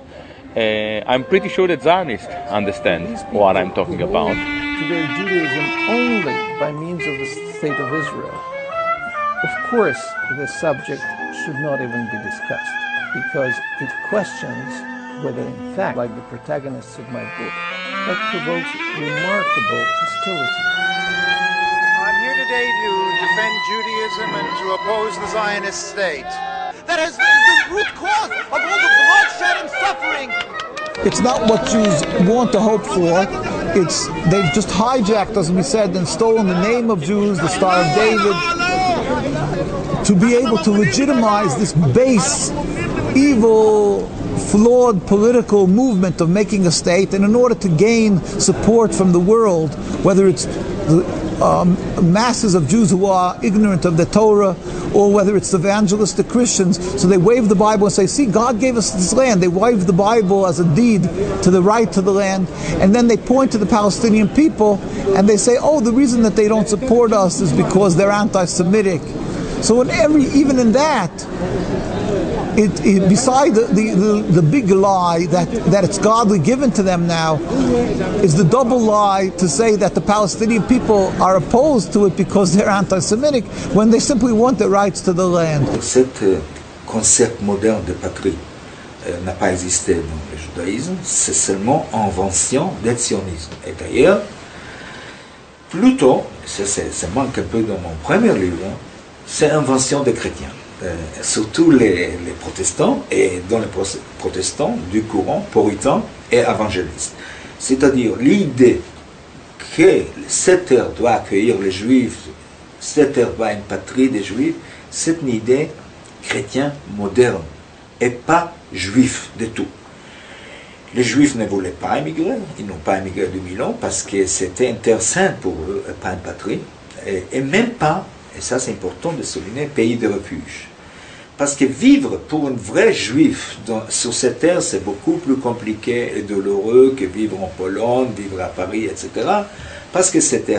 I'm pretty sure that Zionists understand what I'm talking about. To their Judaism only by means of the State of Israel. Of course, the subject should not even be discussed, because it questions whether in fact, like the protagonists of my book, that provokes remarkable hostility. I'm here today to defend Judaism and to oppose the Zionist state. That is the root cause of all the bloodshed and suffering. It's not what Jews want to hope for. They've just hijacked, as we said, and stolen the name of Jews, the Star of David, to be able to legitimize this base, evil, flawed political movement of making a state, and in order to gain support from the world, whether it's masses of Jews who are ignorant of the Torah, or whether it's evangelistic Christians. So they wave the Bible and say, see, God gave us this land. They wave the Bible as a deed to the right to the land, and then they point to the Palestinian people and they say, oh, the reason that they don't support us is because they're anti-Semitic. So even in that, beside the big lie that it's godly given to them now, is the double lie to say that the Palestinian people are opposed to it because they're anti-Semitic, when they simply want the rights to the land. Cet concept moderne de patrie n'a pas existé dans le judaïsme, c'est seulement invention du sionisme. Et d'ailleurs, plutôt, ça manque un peu dans mon premier livre, c'est invention des chrétiens. Surtout les protestants, et dans les protestants du courant puritain et évangéliste. C'est-à-dire l'idée que cette terre doit accueillir les juifs, cette terre doit être une patrie des juifs, c'est une idée chrétienne moderne et pas juif du tout. Les juifs ne voulaient pas émigrer, ils n'ont pas émigré de 2000 ans parce que c'était une terre sainte pour eux, pas une patrie, et même pas, et ça c'est important de souligner, pays de refuge. Parce que vivre pour un vrai juif sur cette terre, c'est beaucoup plus compliqué et douloureux que vivre en Pologne, vivre à Paris, etc. Parce que cette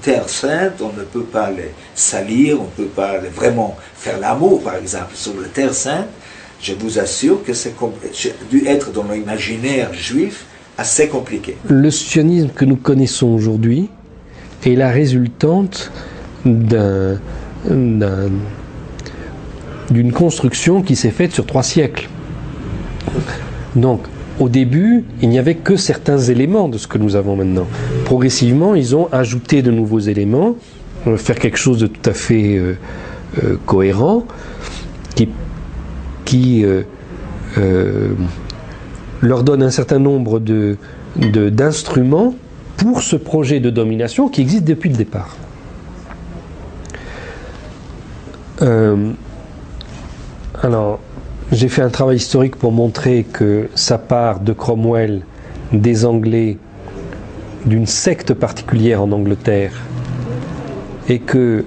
terre sainte, on ne peut pas les salir, on ne peut pas vraiment faire l'amour, par exemple, sur la terre sainte. Je vous assure que c'est dû être dans l'imaginaire juif assez compliqué. Le sionisme que nous connaissons aujourd'hui est la résultante d'une construction qui s'est faite sur 3 siècles. Donc, au début, il n'y avait que certains éléments de ce que nous avons maintenant. Progressivement, ils ont ajouté de nouveaux éléments, faire quelque chose de tout à fait cohérent, qui leur donne un certain nombre d'instruments pour ce projet de domination qui existe depuis le départ. Alors, j'ai fait un travail historique pour montrer que ça part de Cromwell, des Anglais, d'une secte particulière en Angleterre, et que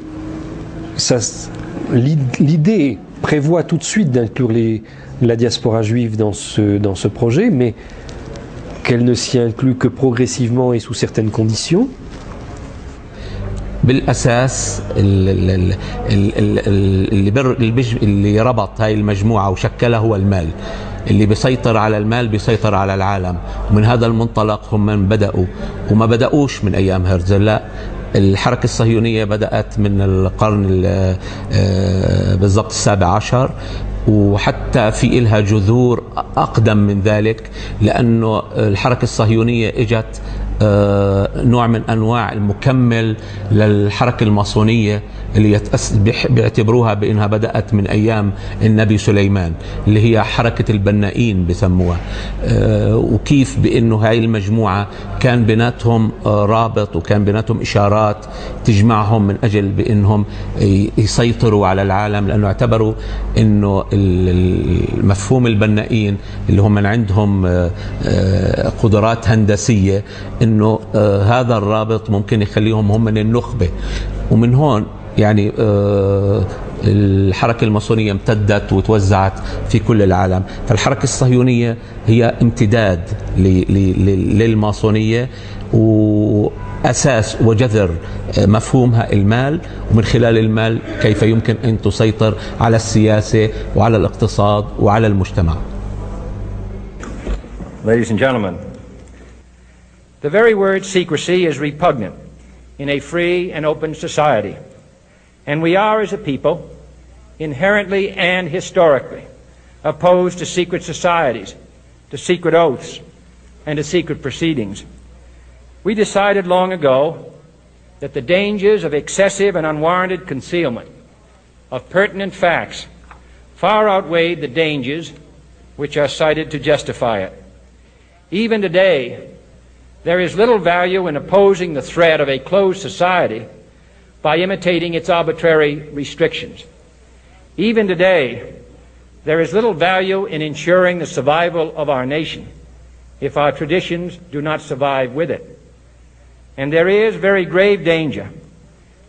l'idée prévoit tout de suite d'inclure la diaspora juive dans ce projet, mais qu'elle ne s'y inclut que progressivement et sous certaines conditions. بالأساس اللي ربط هاي المجموعة وشكلها هو المال. اللي بيسيطر على المال بيسيطر على العالم، ومن هذا المنطلق هم من بدأوا، وما بدأوش من أيام هرتزل، لا، الحركة الصهيونية بدأت من القرن بالضبط 17، وحتى في إلها جذور أقدم من ذلك، لأنه الحركة الصهيونية إجت نوع من أنواع المكمل للحركة الماسونية اللي بيعتبروها بأنها بدأت من أيام النبي سليمان، اللي هي حركة البنائين بسموها. وكيف بأنه هاي المجموعة كان بيناتهم رابط وكان بيناتهم إشارات تجمعهم من أجل بأنهم يسيطروا على العالم، لأنه اعتبروا أنه مفهوم البنائين اللي هم من عندهم قدرات هندسية، أنه هذا الرابط ممكن يخليهم هم من النخبة. ومن هون يعني الحركة الماسونية امتدت وتوزعت في كل العالم. فالحركة الصهيونية هي امتداد للماسونية، وأساس وجذر مفهومها المال، ومن خلال المال كيف يمكن أن تسيطر على السياسة وعلى الاقتصاد وعلى المجتمع. Ladies and gentlemen, the very word secrecy is repugnant in a free and open society. And we are, as a people, inherently and historically opposed to secret societies, to secret oaths, and to secret proceedings. We decided long ago that the dangers of excessive and unwarranted concealment of pertinent facts far outweighed the dangers which are cited to justify it. Even today, there is little value in opposing the threat of a closed society by imitating its arbitrary restrictions. Even today, there is little value in ensuring the survival of our nation if our traditions do not survive with it. And there is very grave danger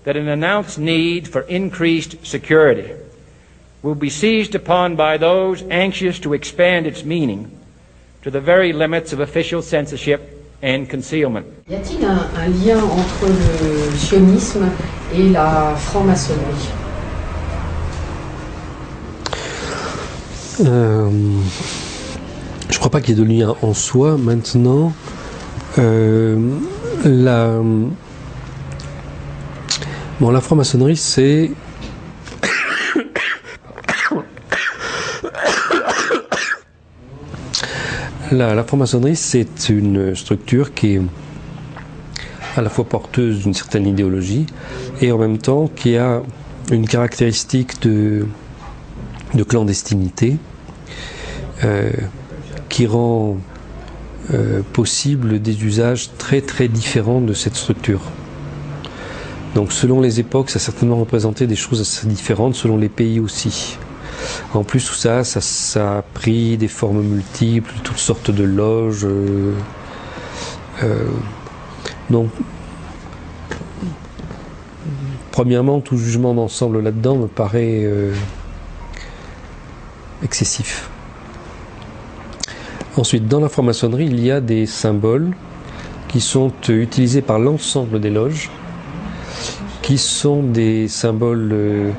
that an announced need for increased security will be seized upon by those anxious to expand its meaning to the very limits of official censorship and concealment. Y a-t-il un lien entre le sionisme et la franc-maçonnerie? Je crois pas qu'il y ait de lien en soi. Maintenant, la franc-maçonnerie, c'est la franc-maçonnerie, c'est une structure qui est à la fois porteuse d'une certaine idéologie et en même temps qui a une caractéristique de clandestinité qui rend possible des usages très très différents de cette structure. Donc selon les époques, ça a certainement représenté des choses assez différentes, selon les pays aussi. En plus tout ça a pris des formes multiples, toutes sortes de loges. Donc, premièrement, tout jugement d'ensemble là-dedans me paraît excessif. Ensuite, dans la franc-maçonnerie, il y a des symboles qui sont utilisés par l'ensemble des loges, qui sont des symboles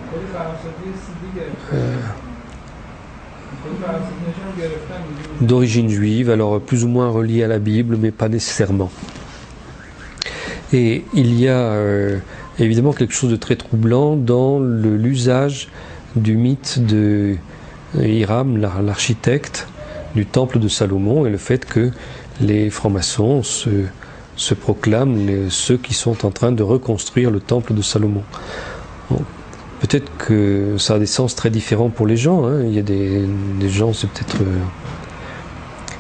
d'origine juive, alors plus ou moins reliés à la Bible, mais pas nécessairement. Et il y a évidemment quelque chose de très troublant dans l'usage du mythe de Hiram, l'architecte du temple de Salomon, et le fait que les francs-maçons se proclament ceux qui sont en train de reconstruire le temple de Salomon. Bon, peut-être que ça a des sens très différents pour les gens, hein. Il y a des gens, c'est peut-être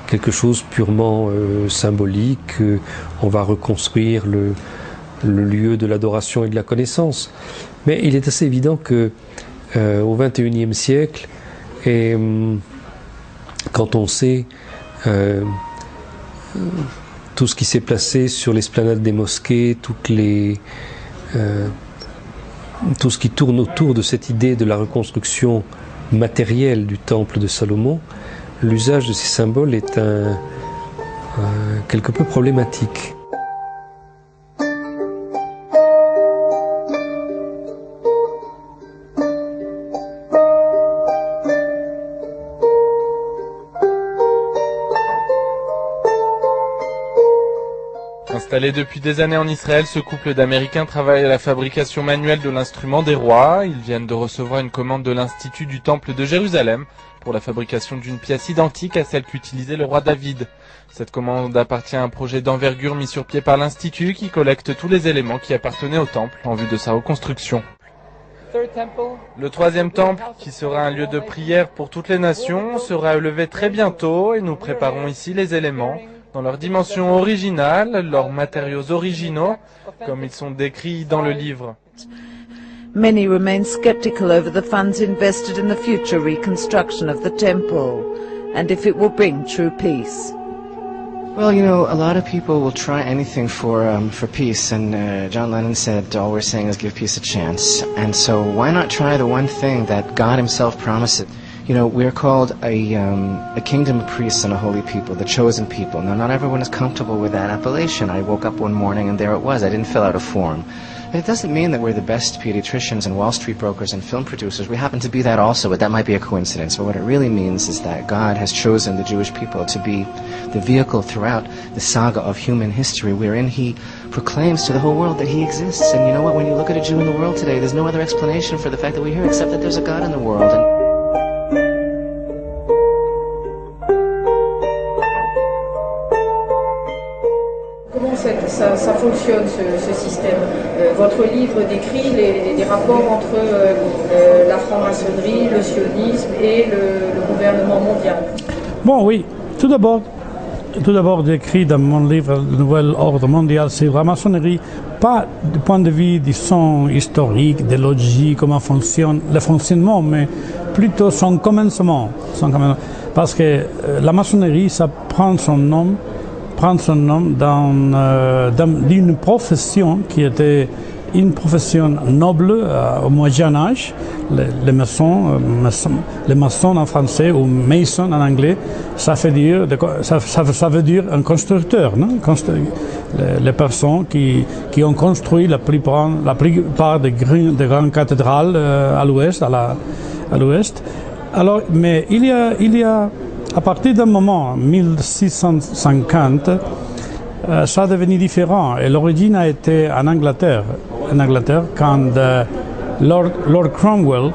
quelque chose purement symbolique, on va reconstruire le lieu de l'adoration et de la connaissance. Mais il est assez évident que au XXIe siècle, et quand on sait tout ce qui s'est placé sur l'esplanade des mosquées, tout ce qui tourne autour de cette idée de la reconstruction matérielle du temple de Salomon, l'usage de ces symboles est quelque peu problématique. Installé depuis des années en Israël, ce couple d'Américains travaille à la fabrication manuelle de l'instrument des rois. Ils viennent de recevoir une commande de l'Institut du Temple de Jérusalem pour la fabrication d'une pièce identique à celle qu'utilisait le roi David. Cette commande appartient à un projet d'envergure mis sur pied par l'Institut qui collecte tous les éléments qui appartenaient au temple en vue de sa reconstruction. Le troisième temple, qui sera un lieu de prière pour toutes les nations, sera élevé très bientôt et nous préparons ici les éléments dans leur dimension originale, leurs matériaux originaux, comme ils sont décrits dans le livre. Many remain skeptical over the funds invested in the future reconstruction of the temple and if it will bring true peace. Well, you know, a lot of people will try anything for peace, and John Lennon said, all we're saying is give peace a chance. And so why not try the one thing that God himself promised? You know, we're called a kingdom of priests and a holy people, the chosen people. Now, not everyone is comfortable with that appellation. I woke up one morning and there it was. I didn't fill out a form. It doesn't mean that we're the best pediatricians and Wall Street brokers and film producers. We happen to be that also, but that might be a coincidence. But what it really means is that God has chosen the Jewish people to be the vehicle throughout the saga of human history wherein he proclaims to the whole world that he exists. And you know what? When you look at a Jew in the world today, there's no other explanation for the fact that we're here except that there's a God in the world. Comment ça fonctionne ce système? Votre livre décrit les rapports entre la franc-maçonnerie, le sionisme et le gouvernement mondial. Bon, oui. Tout d'abord décrit dans mon livre Le Nouvel Ordre Mondial, c'est la maçonnerie, pas du point de vue du son historique, de logique, comment fonctionne le fonctionnement, mais plutôt son commencement. Parce que la maçonnerie, ça prend son nom d'une profession qui était une profession noble au Moyen Âge, les maçons en français ou mason en anglais, ça veut dire un constructeur, non? Les personnes qui ont construit la plupart des grandes cathédrales à l'ouest, à l'ouest. Alors, mais il y a à partir d'un moment, 1650, ça a devenu différent. Et l'origine a été en Angleterre quand Lord Cromwell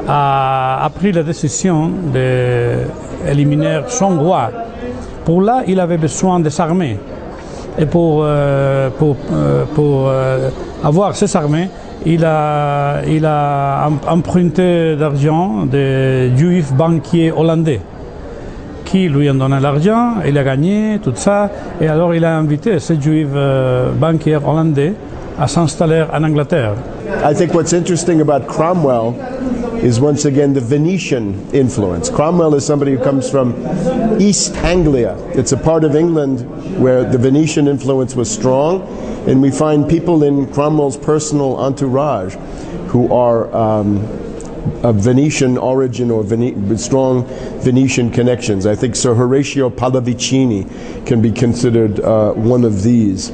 a pris la décision d'éliminer son roi. Pour là, il avait besoin des armées. Et pour avoir ces armées, il a emprunté d'argent des juifs banquiers hollandais qui lui ont donné l'argent, il a gagné, tout ça, et alors il a invité ces juifs banquiers hollandais à s'installer en Angleterre. I think what's interesting about Cromwell is once again the Venetian influence. Cromwell is somebody who comes from East Anglia. It's a part of England where the Venetian influence was strong, and we find people in Cromwell's personal entourage who are Venetian origin or strong Venetian connections. I think Sir Horatio Pallavicini can be considered one of these.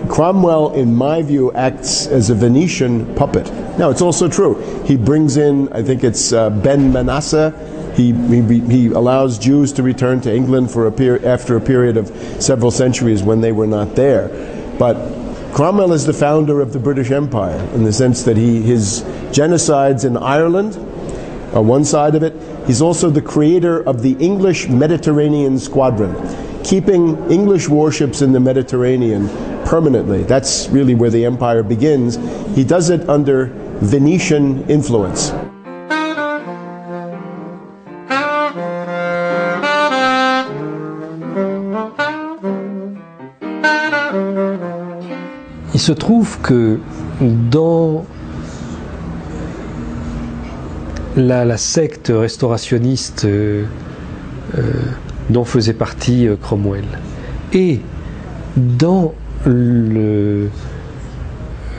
Cromwell, in my view, acts as a Venetian puppet. Now, it's also true. He brings in, I think it's Ben Manasseh. He allows Jews to return to England for after a period of several centuries when they were not there. But Cromwell is the founder of the British Empire in the sense that his genocides in Ireland are one side of it. He's also the creator of the English Mediterranean Squadron, keeping English warships in the Mediterranean permanently. That's really where the empire begins. He does it under Venetian influence. Il se trouve que dans la secte restaurationniste dont faisait partie Cromwell et dans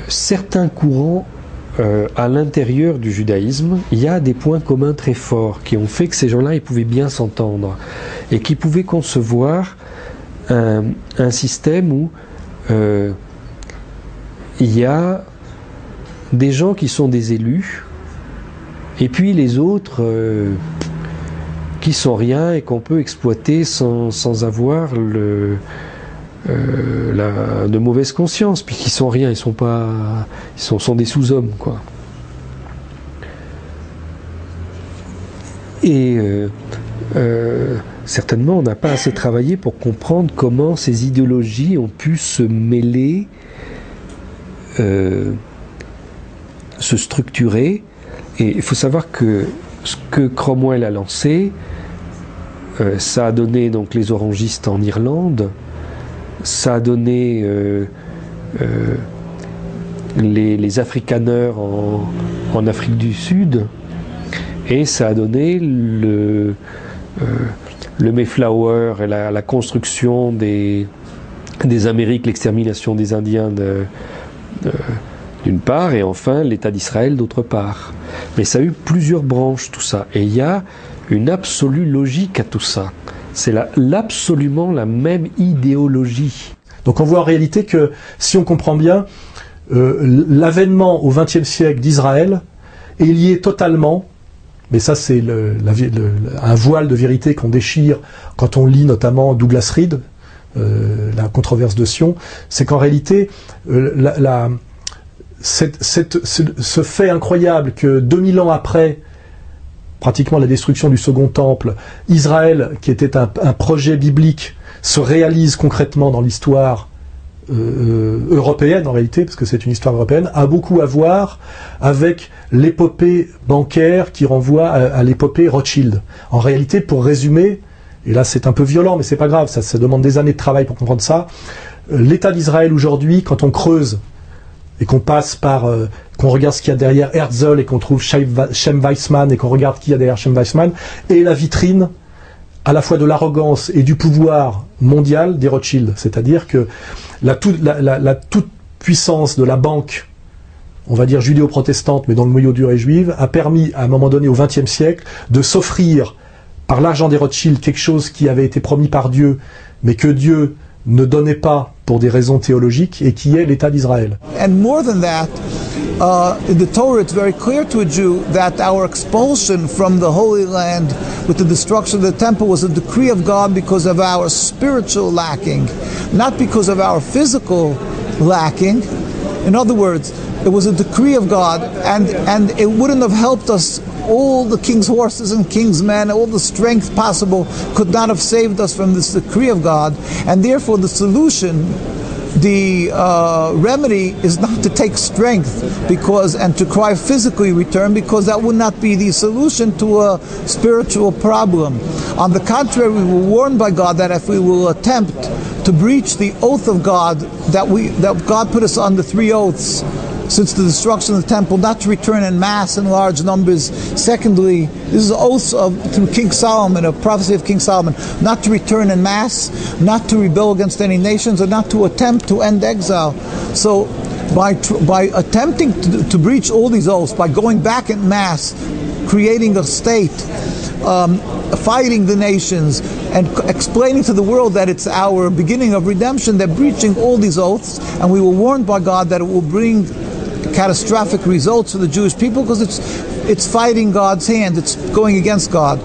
certains courants à l'intérieur du judaïsme, il y a des points communs très forts qui ont fait que ces gens-là ils pouvaient bien s'entendre et qui pouvaient concevoir un système où il y a des gens qui sont des élus et puis les autres qui sont rien et qu'on peut exploiter sans avoir de mauvaise conscience, puis qui sont rien, ils sont des sous-hommes, quoi. Et certainement on n'a pas assez travaillé pour comprendre comment ces idéologies ont pu se mêler, se structurer. Et il faut savoir que ce que Cromwell a lancé, ça a donné donc les orangistes en Irlande, ça a donné les afrikaners en Afrique du Sud, et ça a donné le Mayflower et la construction des Amériques, l'extermination des Indiens d'une part, et enfin l'État d'Israël d'autre part. Mais ça a eu plusieurs branches, tout ça. Et il y a une absolue logique à tout ça. C'est absolument la même idéologie. Donc on voit en réalité que, si on comprend bien, l'avènement au XXe siècle d'Israël est lié totalement, mais ça c'est un voile de vérité qu'on déchire quand on lit notamment Douglas Reed, la controverse de Sion, c'est qu'en réalité, ce fait incroyable que 2000 ans après pratiquement la destruction du Second Temple, Israël, qui était un projet biblique, se réalise concrètement dans l'histoire européenne en réalité, parce que c'est une histoire européenne, a beaucoup à voir avec l'épopée bancaire qui renvoie à l'épopée Rothschild. En réalité, pour résumer, et là c'est un peu violent, mais c'est pas grave, ça demande des années de travail pour comprendre ça, l'État d'Israël aujourd'hui, quand on creuse et qu'on passe par, qu'on regarde ce qu'il y a derrière Herzl et qu'on trouve Shem Weizmann et qu'on regarde qui y a derrière Shem Weizmann, et la vitrine à la fois de l'arrogance et du pouvoir mondial des Rothschild. C'est-à-dire que la toute-puissance de la banque, on va dire judéo-protestante, mais dont le noyau dur est juif, a permis à un moment donné au XXe siècle de s'offrir par l'argent des Rothschild quelque chose qui avait été promis par Dieu, mais que Dieu ne donnait pas pour des raisons théologiques, et qui est l'État d'Israël. And more than that, in the Torah it's very clear to a Jew that our expulsion from the Holy Land with the destruction of the temple was a decree of God because of our spiritual lacking, not because of our physical lacking. In other words, it was a decree of God, and it wouldn't have helped us. All the king's horses and king's men, all the strength possible could not have saved us from this decree of God. And therefore the solution, the remedy is not to take strength and to cry physically return, because that would not be the solution to a spiritual problem. On the contrary, we were warned by God that if we will attempt to breach the oath of God, that God put us on the 3 oaths, since the destruction of the temple, not to return in mass in large numbers. Secondly, this is oaths through King Solomon, a prophecy of King Solomon, not to return in mass, not to rebel against any nations, and not to attempt to end exile. So by attempting to breach all these oaths, by going back en masse, creating a state, fighting the nations, and explaining to the world that it's our beginning of redemption, they're breaching all these oaths, and we were warned by God that it will bring catastrophic results for the Jewish people because it's fighting God's hand, it's going against God.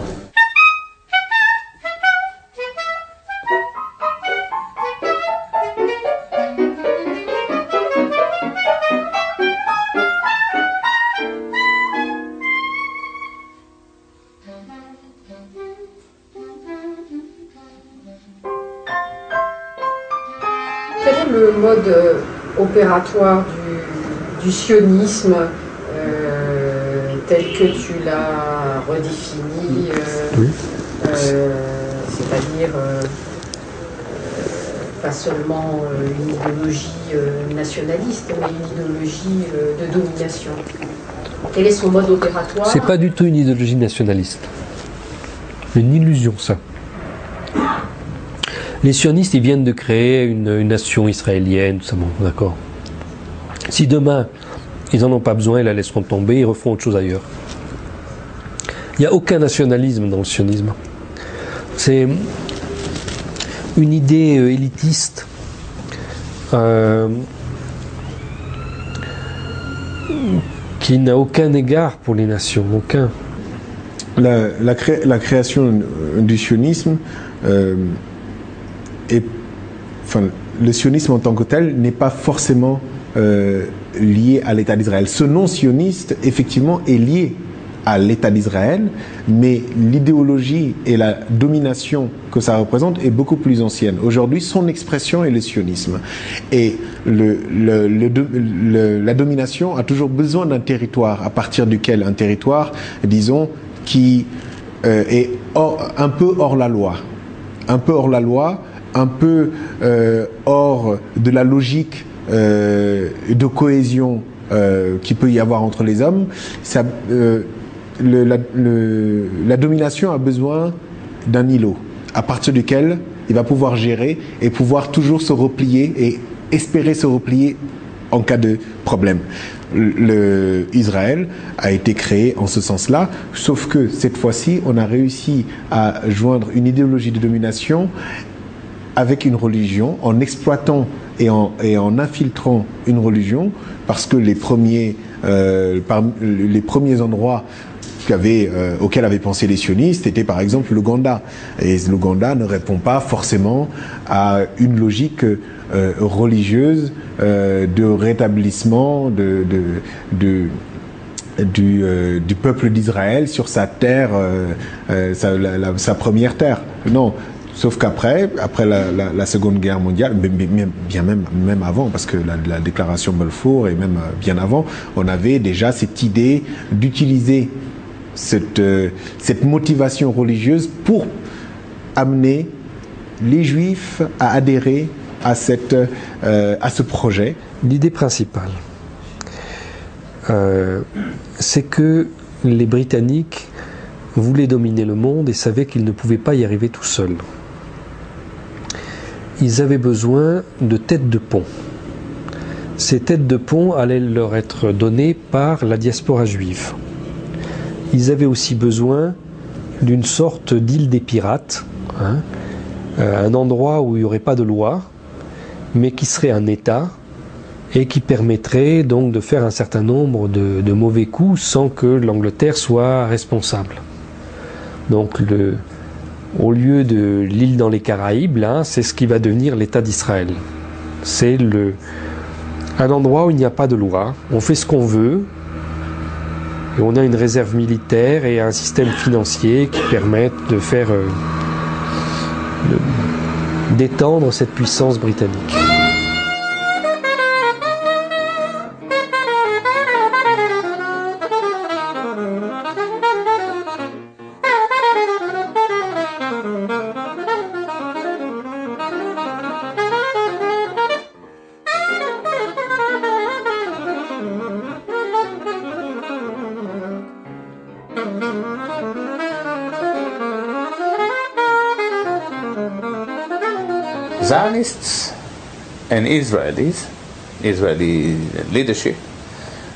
Quel est le mode opératoire du sionisme tel que tu l'as redéfini, c'est-à-dire pas seulement une idéologie nationaliste, mais une idéologie de domination. Quel est son mode opératoire? C'est pas du tout une idéologie nationaliste. Une illusion, ça. Les sionistes, ils viennent de créer une nation israélienne, tout ça, bon, d'accord. Si demain, ils n'en ont pas besoin, ils la laisseront tomber, ils referont autre chose ailleurs. Il n'y a aucun nationalisme dans le sionisme. C'est une idée élitiste qui n'a aucun égard pour les nations, aucun. La création du sionisme le sionisme en tant que tel n'est pas forcément lié à l'État d'Israël. Ce nom sioniste, effectivement, est lié à l'État d'Israël, mais l'idéologie et la domination que ça représente est beaucoup plus ancienne. Aujourd'hui, son expression est le sionisme. Et la domination a toujours besoin d'un territoire, à partir duquel un territoire, disons, qui est un peu hors la loi. Un peu hors la loi, un peu hors de la logique de cohésion qu'il peut y avoir entre les hommes. La domination a besoin d'un îlot à partir duquel il va pouvoir gérer et pouvoir toujours se replier et espérer se replier en cas de problème. Israël a été créé en ce sens-là, sauf que cette fois-ci, on a réussi à joindre une idéologie de domination avec une religion, en exploitant et en infiltrant une religion, parce que les premiers endroits auxquels avaient pensé les sionistes étaient par exemple l'Ouganda. Et l'Ouganda ne répond pas forcément à une logique religieuse de rétablissement du peuple d'Israël sur sa terre, sa première terre. Non. Sauf qu'après la Seconde Guerre mondiale, même avant, parce que la déclaration Balfour et même bien avant, on avait déjà cette idée d'utiliser cette motivation religieuse pour amener les Juifs à adhérer à ce projet. L'idée principale, c'est que les Britanniques voulaient dominer le monde et savaient qu'ils ne pouvaient pas y arriver tout seuls. Ils avaient besoin de têtes de pont. Ces têtes de pont allaient leur être données par la diaspora juive. Ils avaient aussi besoin d'une sorte d'île des pirates, un endroit où il n'y aurait pas de loi, mais qui serait un État et qui permettrait donc de faire un certain nombre de mauvais coups sans que l'Angleterre soit responsable. Donc au lieu de l'île dans les Caraïbes, là, c'est ce qui va devenir l'État d'Israël. C'est un endroit où il n'y a pas de loi, on fait ce qu'on veut, et on a une réserve militaire et un système financier qui permettent de faire d'étendre cette puissance britannique. Zionists and Israelis Israeli leadership,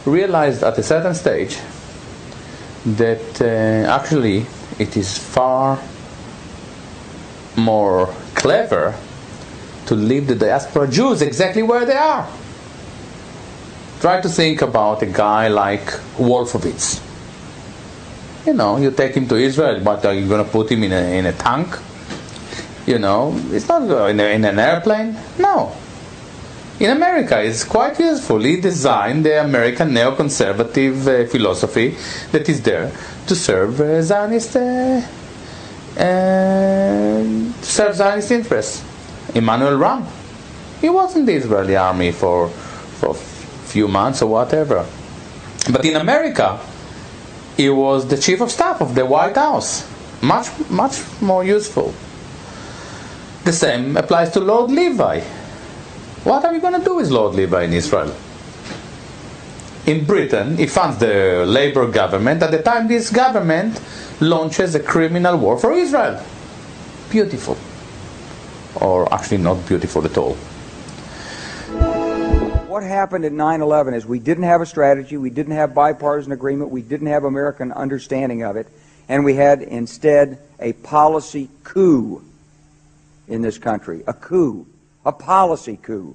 realized at a certain stage that actually it is far more clever to leave the diaspora Jews exactly where they are. Try to think about a guy like Wolfowitz. You know, you take him to Israel, but are you going to put him in a tank? You know, it's not in an airplane. No. In America, it's quite useful. He designed the American neoconservative philosophy that is there to serve Zionist interests. Emmanuel Ram, he was in the Israeli army for a few months or whatever. But in America, he was the chief of staff of the White House. Much more useful. The same applies to Lord Levi. What are we going to do with Lord Levi in Israel? In Britain, he funds the Labour government. At the time, this government launches a criminal war for Israel. Beautiful. Or actually not beautiful at all. What happened at 9/11 is we didn't have a strategy, we didn't have bipartisan agreement, we didn't have American understanding of it, and we had instead a policy coup in this country. A coup. A policy coup.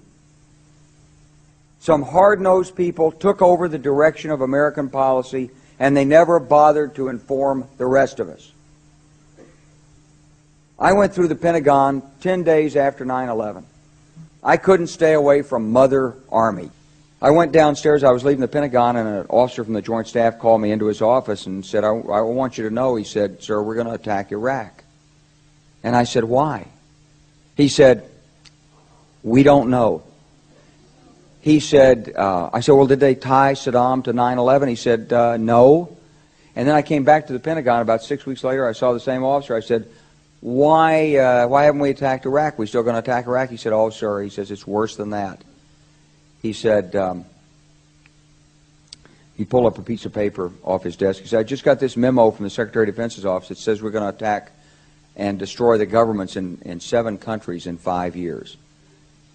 Some hard-nosed people took over the direction of American policy, and they never bothered to inform the rest of us. I went through the Pentagon 10 days after 9/11. I couldn't stay away from Mother Army. I went downstairs, I was leaving the Pentagon, and an officer from the Joint Staff called me into his office and said, I want you to know, he said, sir, we're going to attack Iraq. And I said, why? He said, we don't know. He said, I said, well, did they tie Saddam to 9/11? He said, no. And then I came back to the Pentagon about 6 weeks later. I saw the same officer. I said, why haven't we attacked Iraq? We still going to attack Iraq? He said, oh, sir. He says, it's worse than that. He said, he pulled up a piece of paper off his desk. He said, I just got this memo from the Secretary of Defense's office that says we're going to attack and destroy the governments in 7 countries in 5 years.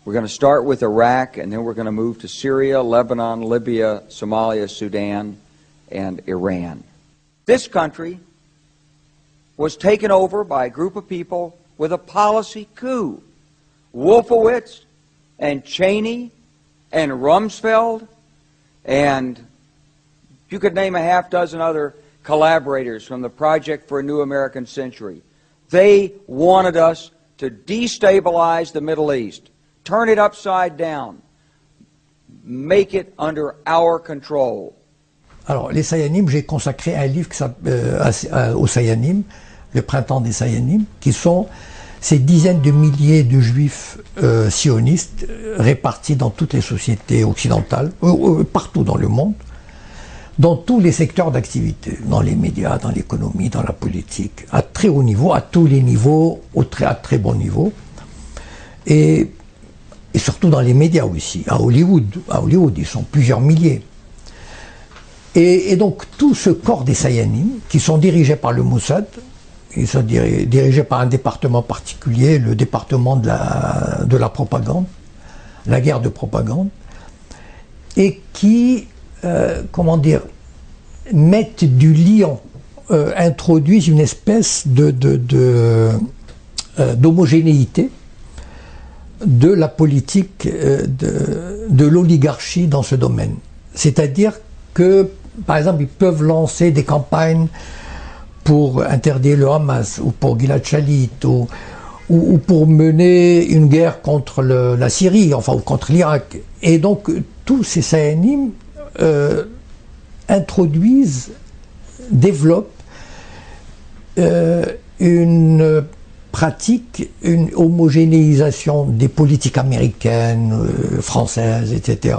We're going to start with Iraq, and then we're going to move to Syria, Lebanon, Libya, Somalia, Sudan, and Iran. This country was taken over by a group of people with a policy coup. Wolfowitz and Cheney and Rumsfeld, and you could name a half dozen other collaborators from the Project for a New American Century. They wanted us to destabilize the Middle East, turn it upside down, make it under our control. Alors, les Sayanim, j'ai consacré un livre aux Sayanim, Le Printemps des Sayanim, qui sont ces dizaines de milliers de juifs sionistes répartis dans toutes les sociétés occidentales, partout dans le monde, dans tous les secteurs d'activité, dans les médias, dans l'économie, dans la politique, à très haut niveau, à tous les niveaux, à très bon niveau, et surtout dans les médias aussi, à Hollywood. À Hollywood, ils sont plusieurs milliers. Et donc tout ce corps des Sayanim, qui sont dirigés par le Mossad, ils sont dirigés par un département particulier, le département de la propagande, la guerre de propagande, et qui, comment dire, mettent du lion, introduisent une espèce d'homogénéité de la politique de l'oligarchie dans ce domaine. C'est-à-dire que, par exemple, ils peuvent lancer des campagnes pour interdire le Hamas, ou pour Gilad Shalit, ou pour mener une guerre contre la Syrie, enfin, ou contre l'Irak. Et donc, tous ces Sayanim introduisent, développent une pratique, une homogénéisation des politiques américaines, françaises, etc.,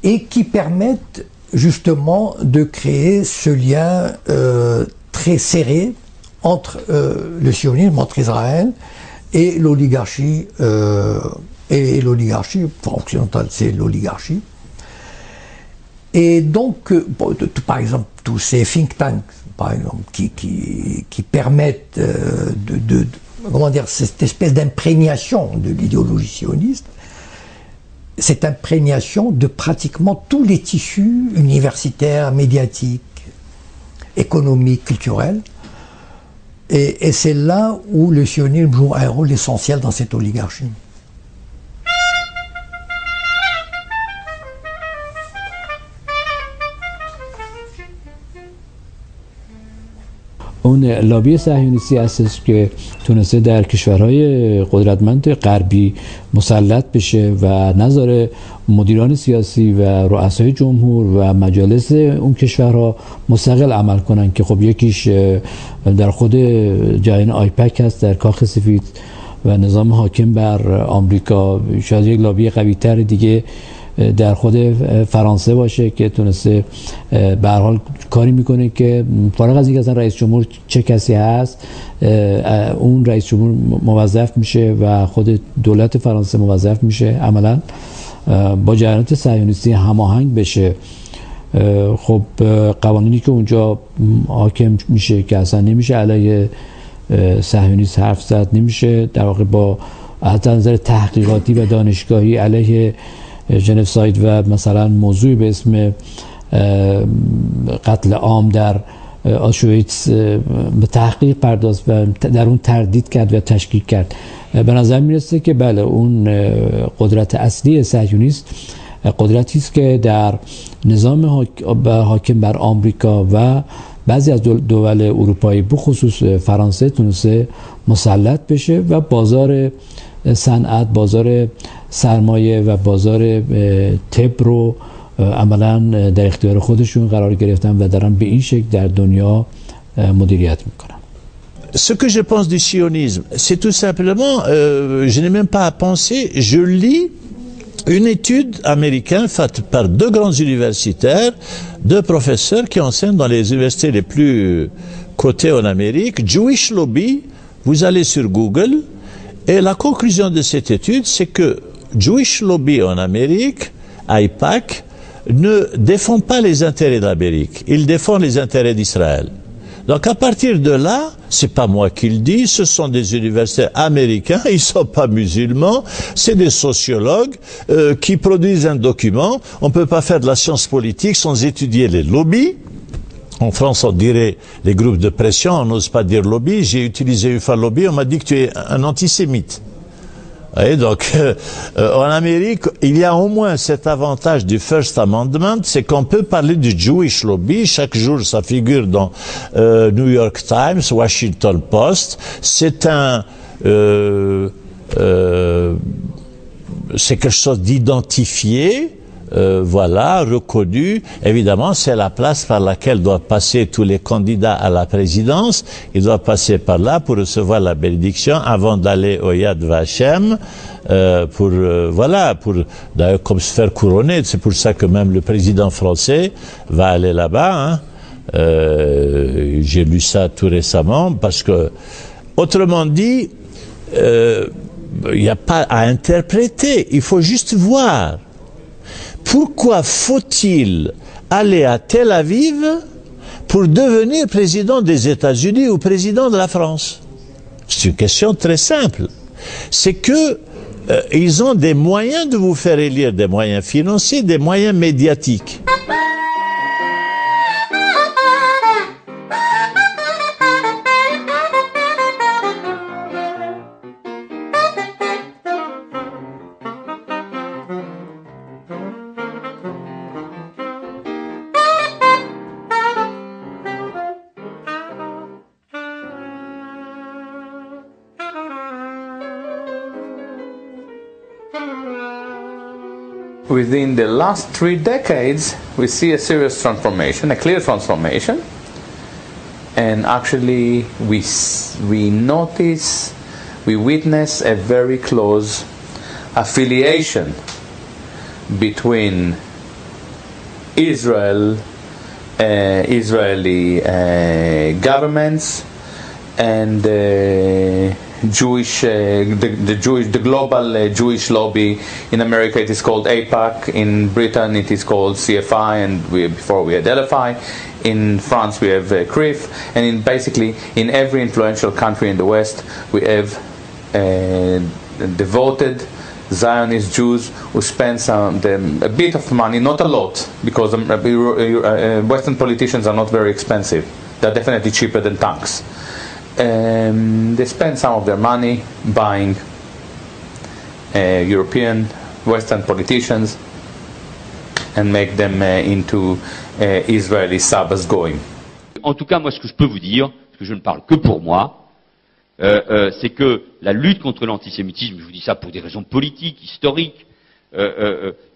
et qui permettent justement de créer ce lien très serré entre le sionisme, entre Israël et l'oligarchie, enfin, occidentale, c'est l'oligarchie. Et donc, par exemple, tous ces think tanks, par exemple, qui permettent comment dire, cette espèce d'imprégnation de l'idéologie sioniste, cette imprégnation de pratiquement tous les tissus universitaires, médiatiques, économiques, culturels. Et c'est là où le sionisme joue un rôle essentiel dans cette oligarchie. اون لابی صهیونیستی هستش که تونسته در کشورهای قدرتمند غربی مسلط بشه و نذاره مدیران سیاسی و رؤسای جمهور و مجالس اون کشورها مستقل عمل کنن که خب یکیش در خود جریان آیپک هست در کاخ سفید و نظام حاکم بر آمریکا. شاید یک لابی قوی‌تر دیگه در خود فرانسه باشه که تونسته به هر حال کاری میکنه که فارغ از اینکه اصلا رئیس جمهور چه کسی هست اون رئیس جمهور موظف میشه و خود دولت فرانسه موظف میشه عملا با جریانات صهیونیستی هماهنگ بشه. خب قوانینی که اونجا حاکم میشه که اصلا نمیشه علیه صهیونیست حرف زد، نمیشه در واقع با از نظر تحقیقاتی و دانشگاهی علیه جنوساید و مثلا موضوعی به اسم قتل عام در آشویتس به تحقیق پرداخت و در اون تردید کرد و تشکیک کرد. به نظر میرسه که بله اون قدرت اصلی صهیونیست قدرتی است که در نظام حاکم بر آمریکا و بعضی از دول اروپایی بخصوص فرانسه تونسته مسلط بشه و بازار صنعت، بازار سرمایه و بازار طب رو عملا در اختیار خودشون قرار گرفتن و دارن به این شکل در دنیا مدیریت میکنن. Ce que je pense du sionisme, c'est tout simplement, je n'ai même pas à penser, je lis une étude américaine faite par deux grands universitaires, deux professeurs qui enseignent dans les universités les plus cotées en Amérique, Jewish Lobby, vous allez sur Google, et la conclusion de cette étude, c'est que Jewish Lobby en Amérique, AIPAC, ne défend pas les intérêts de l'Amérique, il défend les intérêts d'Israël. Donc à partir de là, c'est pas moi qui le dis, ce sont des universitaires américains, ils sont pas musulmans, c'est des sociologues qui produisent un document. On peut pas faire de la science politique sans étudier les lobbies. En France, on dirait les groupes de pression, on n'ose pas dire lobby. J'ai utilisé une fois lobby, on m'a dit que tu es un antisémite. Et donc, en Amérique, il y a au moins cet avantage du First Amendment, c'est qu'on peut parler du Jewish Lobby. Chaque jour, ça figure dans New York Times, Washington Post. C'est c'est quelque chose d'identifié. Voilà, reconnu. Évidemment, c'est la place par laquelle doivent passer tous les candidats à la présidence. Ils doivent passer par là pour recevoir la bénédiction avant d'aller au Yad Vashem, pour d'ailleurs comme se faire couronner. C'est pour ça que même le président français va aller là-bas. Hein. J'ai lu ça tout récemment parce que, autrement dit, il n'y a pas à interpréter. Il faut juste voir. Pourquoi faut-il aller à Tel Aviv pour devenir président des États-Unis ou président de la France? C'est une question très simple. C'est que ils ont des moyens de vous faire élire, des moyens financiers, des moyens médiatiques. Within the last 3 decades, we see a serious transformation, a clear transformation, and actually we witness a very close affiliation between Israeli governments and the global Jewish lobby. In America it is called AIPAC, in Britain it is called CFI, and before we had LFI. In France we have CRIF, and basically in every influential country in the West we have devoted Zionist Jews who spend a bit of money, not a lot, because Western politicians are not very expensive. They're definitely cheaper than tanks. They spend some of their money buying European, Western politicians and make them into Israeli Sabbath-going. En tout cas, moi, ce que je peux vous dire, parce que je ne parle que pour moi, c'est que la lutte contre l'antisémitisme, je vous dis ça pour des raisons politiques, historiques,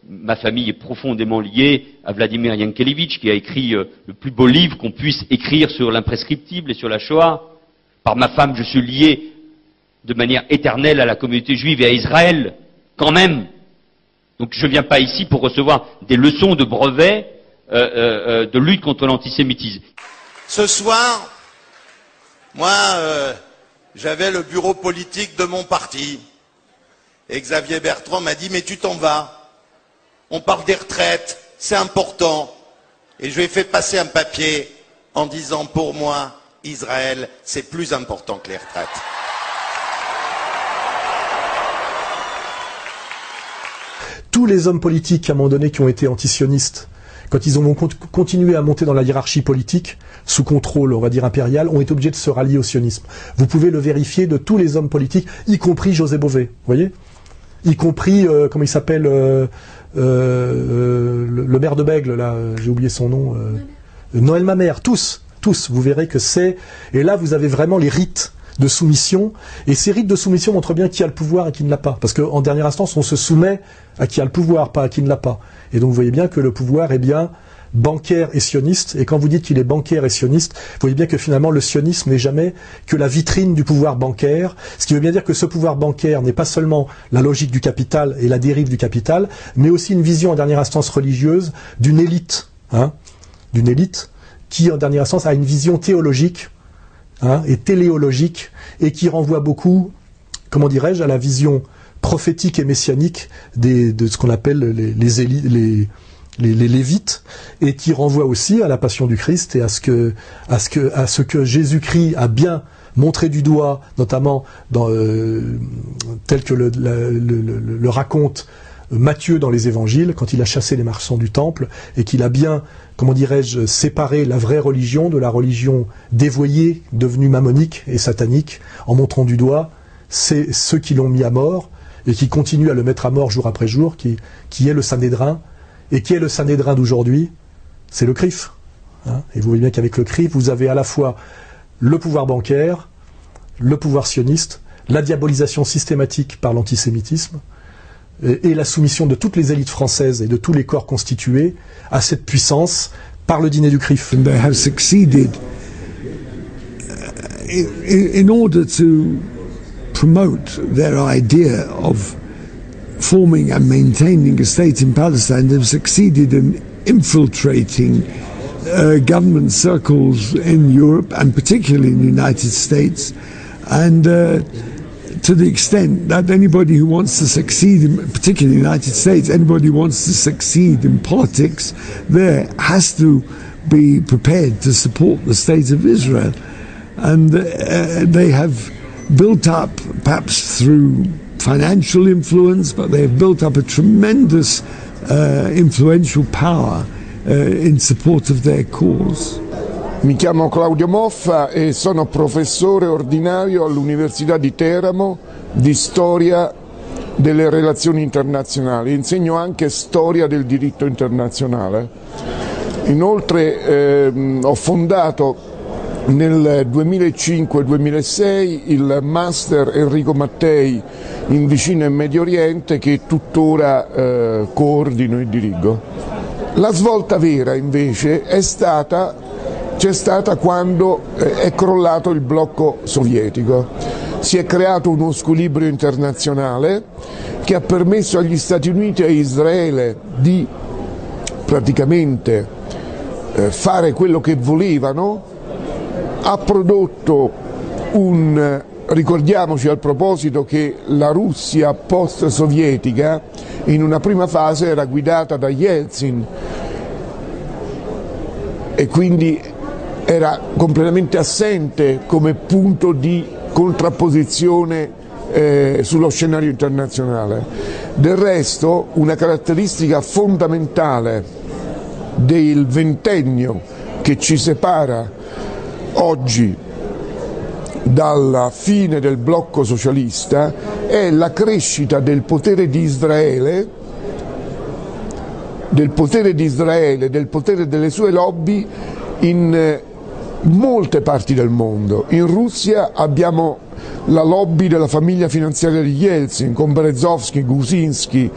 ma famille est profondément liée à Vladimir Yankelevitch, qui a écrit le plus beau livre qu'on puisse écrire sur l'imprescriptible et sur la Shoah. Par ma femme, je suis lié de manière éternelle à la communauté juive et à Israël, quand même. Donc je ne viens pas ici pour recevoir des leçons de brevet de lutte contre l'antisémitisme. Ce soir, moi, j'avais le bureau politique de mon parti. Et Xavier Bertrand m'a dit, mais tu t'en vas. On parle des retraites, c'est important. Et je lui ai fait passer un papier en disant, pour moi, Israël, c'est plus important que les retraites. Tous les hommes politiques, à un moment donné, qui ont été antisionistes, quand ils ont continué à monter dans la hiérarchie politique, sous contrôle, on va dire, impérial, ont été obligés de se rallier au sionisme. Vous pouvez le vérifier de tous les hommes politiques, y compris José Bové, vous voyez ? Y compris, comment il s'appelle, le maire de Bègle, là, j'ai oublié son nom, Noël Mamère, tous, vous verrez que c'est... Et là, vous avez vraiment les rites de soumission, et ces rites de soumission montrent bien qui a le pouvoir et qui ne l'a pas. Parce qu'en dernière instance, on se soumet à qui a le pouvoir, pas à qui ne l'a pas. Et donc vous voyez bien que le pouvoir est bien bancaire et sioniste, et quand vous dites qu'il est bancaire et sioniste, vous voyez bien que finalement le sionisme n'est jamais que la vitrine du pouvoir bancaire, ce qui veut bien dire que ce pouvoir bancaire n'est pas seulement la logique du capital et la dérive du capital, mais aussi une vision en dernière instance religieuse d'une élite, d'une élite qui en dernière instance a une vision théologique et téléologique, et qui renvoie beaucoup, comment dirais-je, à la vision prophétique et messianique de ce qu'on appelle les Lévites, et qui renvoie aussi à la passion du Christ et à ce que Jésus-Christ a bien montré du doigt, notamment tel que le raconte Matthieu dans les évangiles, quand il a chassé les marchands du temple, et qu'il a bien, comment dirais-je, séparé la vraie religion de la religion dévoyée, devenue mammonique et satanique, en montrant du doigt ceux qui l'ont mis à mort, et qui continuent à le mettre à mort jour après jour, qui est le Sanhédrin. Et qui est le Sanhédrin d'aujourd'hui? C'est le CRIF. Et vous voyez bien qu'avec le CRIF, vous avez à la fois le pouvoir bancaire, le pouvoir sioniste, la diabolisation systématique par l'antisémitisme, et la soumission de toutes les élites françaises et de tous les corps constitués à cette puissance par le dîner du CRIF. And they have succeeded in order to promote their idea of forming and maintaining a state in Palestine. They've succeeded in infiltrating government circles in Europe and particularly in the United States, and to the extent that anybody who wants to succeed, particularly in the United States, anybody who wants to succeed in politics there has to be prepared to support the state of Israel. And they have built up, perhaps through financial influence, but they have built up a tremendous influential power in support of their cause. Mi chiamo Claudio Moffa e sono professore ordinario all'Università di Teramo di storia delle relazioni internazionali. Insegno anche storia del diritto internazionale. Inoltre ho fondato nel 2005-2006 il Master Enrico Mattei in Vicino e Medio Oriente, che tuttora coordino e dirigo. La svolta vera invece c'è stata quando è crollato il blocco sovietico. Si è creato uno squilibrio internazionale che ha permesso agli Stati Uniti e a Israele di praticamente fare quello che volevano. Ha prodotto ricordiamoci al proposito che la Russia post-sovietica in una prima fase era guidata da Yeltsin e quindi era completamente assente come punto di contrapposizione sullo scenario internazionale. Del resto, una caratteristica fondamentale del ventennio che ci separa oggi dalla fine del blocco socialista è la crescita del potere di Israele, del potere delle sue lobby in molte parti del mondo. In Russia abbiamo la lobby della famiglia finanziaria di Yeltsin, con Berezovsky, Gusinsky,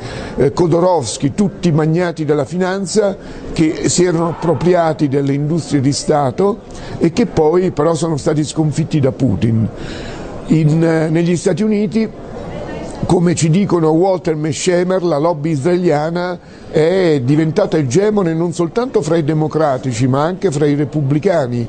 Khodorovsky, tutti magnati della finanza che si erano appropriati delle industrie di Stato e che poi però sono stati sconfitti da Putin. Negli Stati Uniti, come ci dicono Walter Meschemer, la lobby israeliana è diventata egemone non soltanto fra i democratici ma anche fra i repubblicani,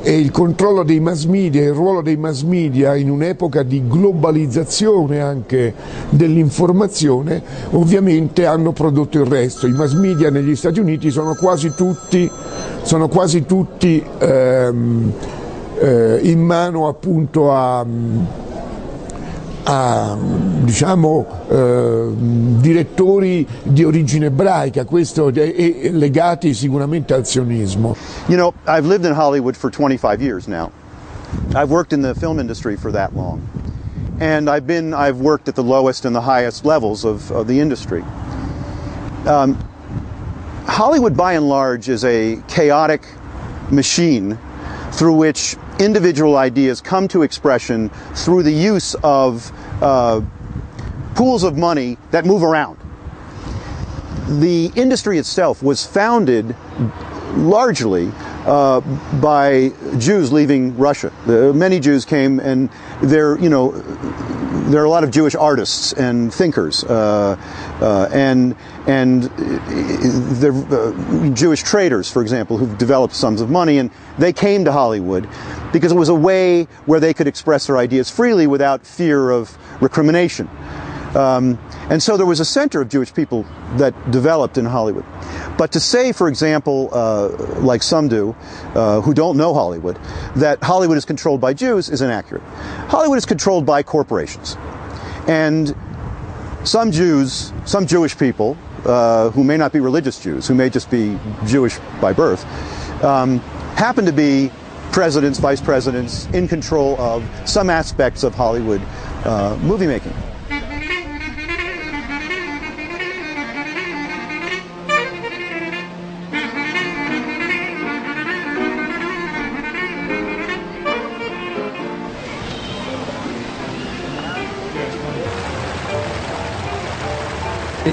e il controllo dei mass media, il ruolo dei mass media in un'epoca di globalizzazione anche dell'informazione ovviamente hanno prodotto il resto. I mass media negli Stati Uniti sono quasi tutti in mano appunto a diciamo direttori di origine ebraica, questo e legati sicuramente al sionismo. You know, I've lived in Hollywood for 25 years now. I've worked in the film industry for that long. And I've worked at the lowest and the highest levels of the industry. Hollywood by and large is a chaotic machine through which individual ideas come to expression through the use of pools of money that move around. The industry itself was founded largely by Jews leaving Russia. Many Jews came, and there are a lot of Jewish artists and thinkers, and Jewish traders, for example, who've developed sums of money, and they came to Hollywood because it was a way where they could express their ideas freely without fear of recrimination. And so there was a center of Jewish people that developed in Hollywood. But to say, for example, like some do, who don't know Hollywood, that Hollywood is controlled by Jews is inaccurate. Hollywood is controlled by corporations. And some Jewish people, who may not be religious Jews, who may just be Jewish by birth, happen to be presidents, vice presidents, in control of some aspects of Hollywood movie making.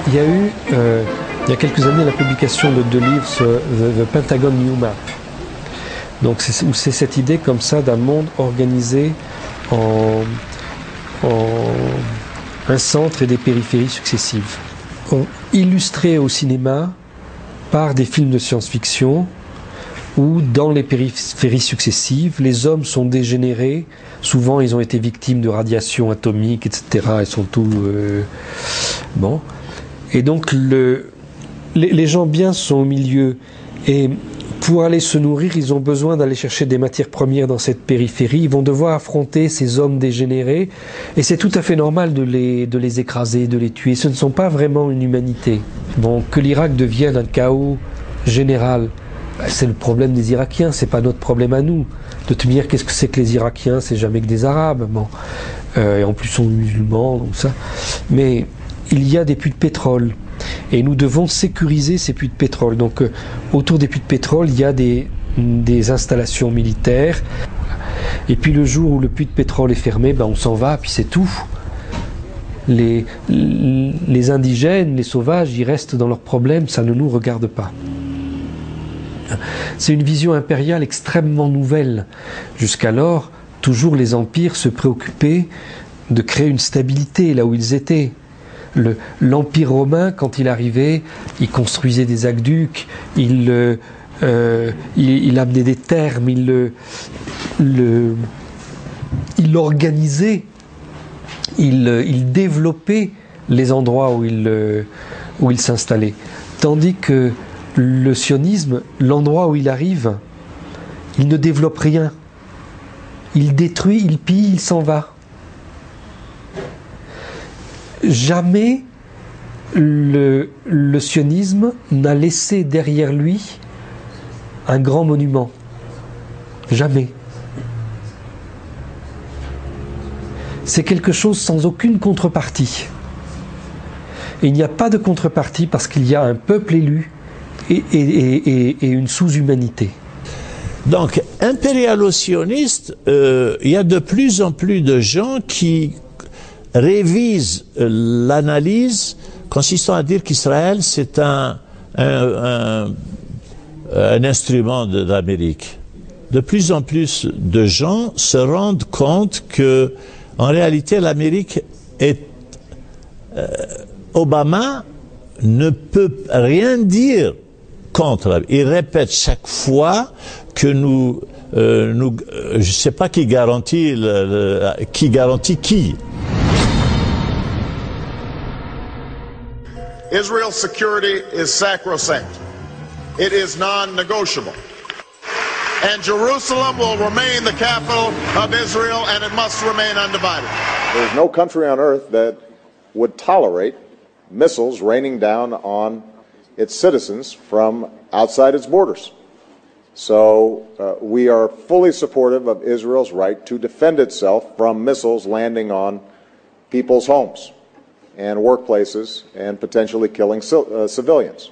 Il y a eu, il y a quelques années, la publication de 2 livres sur The Pentagon New Map. Donc c'est cette idée comme ça d'un monde organisé en un centre et des périphéries successives. Illustré au cinéma par des films de science-fiction où dans les périphéries successives, les hommes sont dégénérés. Souvent, ils ont été victimes de radiations atomiques, etc. Ils sont tous... bon. Et donc, les gens bien sont au milieu. Et pour aller se nourrir, ils ont besoin d'aller chercher des matières premières dans cette périphérie. Ils vont devoir affronter ces hommes dégénérés. Et c'est tout à fait normal de les écraser, de les tuer. Ce ne sont pas vraiment une humanité. Bon, que l'Irak devienne un chaos général, c'est le problème des Irakiens, c'est pas notre problème à nous. De te dire qu'est-ce que c'est que les Irakiens, c'est jamais que des Arabes. Bon. Et en plus, sont musulmans, donc ça. Mais il y a des puits de pétrole. Et nous devons sécuriser ces puits de pétrole. Donc, autour des puits de pétrole, il y a des installations militaires. Et puis, le jour où le puits de pétrole est fermé, ben, on s'en va, puis c'est tout. Les indigènes, les sauvages, ils restent dans leurs problèmes, ça ne nous regarde pas. C'est une vision impériale extrêmement nouvelle. Jusqu'alors, toujours les empires se préoccupaient de créer une stabilité là où ils étaient. L'Empire romain, quand il arrivait, il construisait des aqueducs, il amenait des thermes, il organisait, il développait les endroits où il s'installait. Tandis que le sionisme, l'endroit où il arrive, il ne développe rien. Il détruit, il pille, il s'en va. jamais le sionisme n'a laissé derrière lui un grand monument. Jamais. C'est quelque chose sans aucune contrepartie. Et il n'y a pas de contrepartie parce qu'il y a un peuple élu et une sous-humanité. Donc, impérialo-sioniste, il y a de plus en plus de gens qui révisent l'analyse consistant à dire qu'Israël, c'est un instrument d'Amérique. De plus en plus de gens se rendent compte que, en réalité, l'Amérique est... Obama ne peut rien dire contre. Il répète chaque fois que je ne sais pas qui garantit qui. Israel's security is sacrosanct. It is non-negotiable. And Jerusalem will remain the capital of Israel, and it must remain undivided. There's no country on earth that would tolerate missiles raining down on its citizens from outside its borders. So we are fully supportive of Israel's right to defend itself from missiles landing on people's homes and workplaces and potentially killing civilians.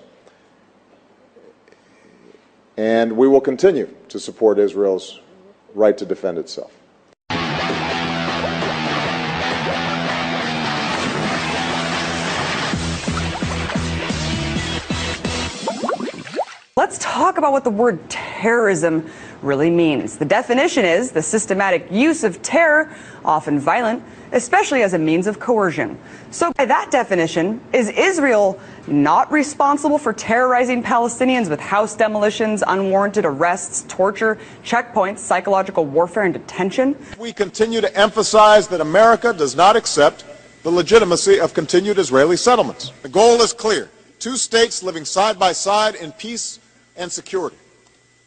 And we will continue to support Israel's right to defend itself. Let's talk about what the word terrorism really means. The definition is the systematic use of terror, often violent, especially as a means of coercion. So by that definition, is Israel not responsible for terrorizing Palestinians with house demolitions, unwarranted arrests, torture, checkpoints, psychological warfare, and detention? We continue to emphasize that America does not accept the legitimacy of continued Israeli settlements. The goal is clear. Two states living side by side in peace and security.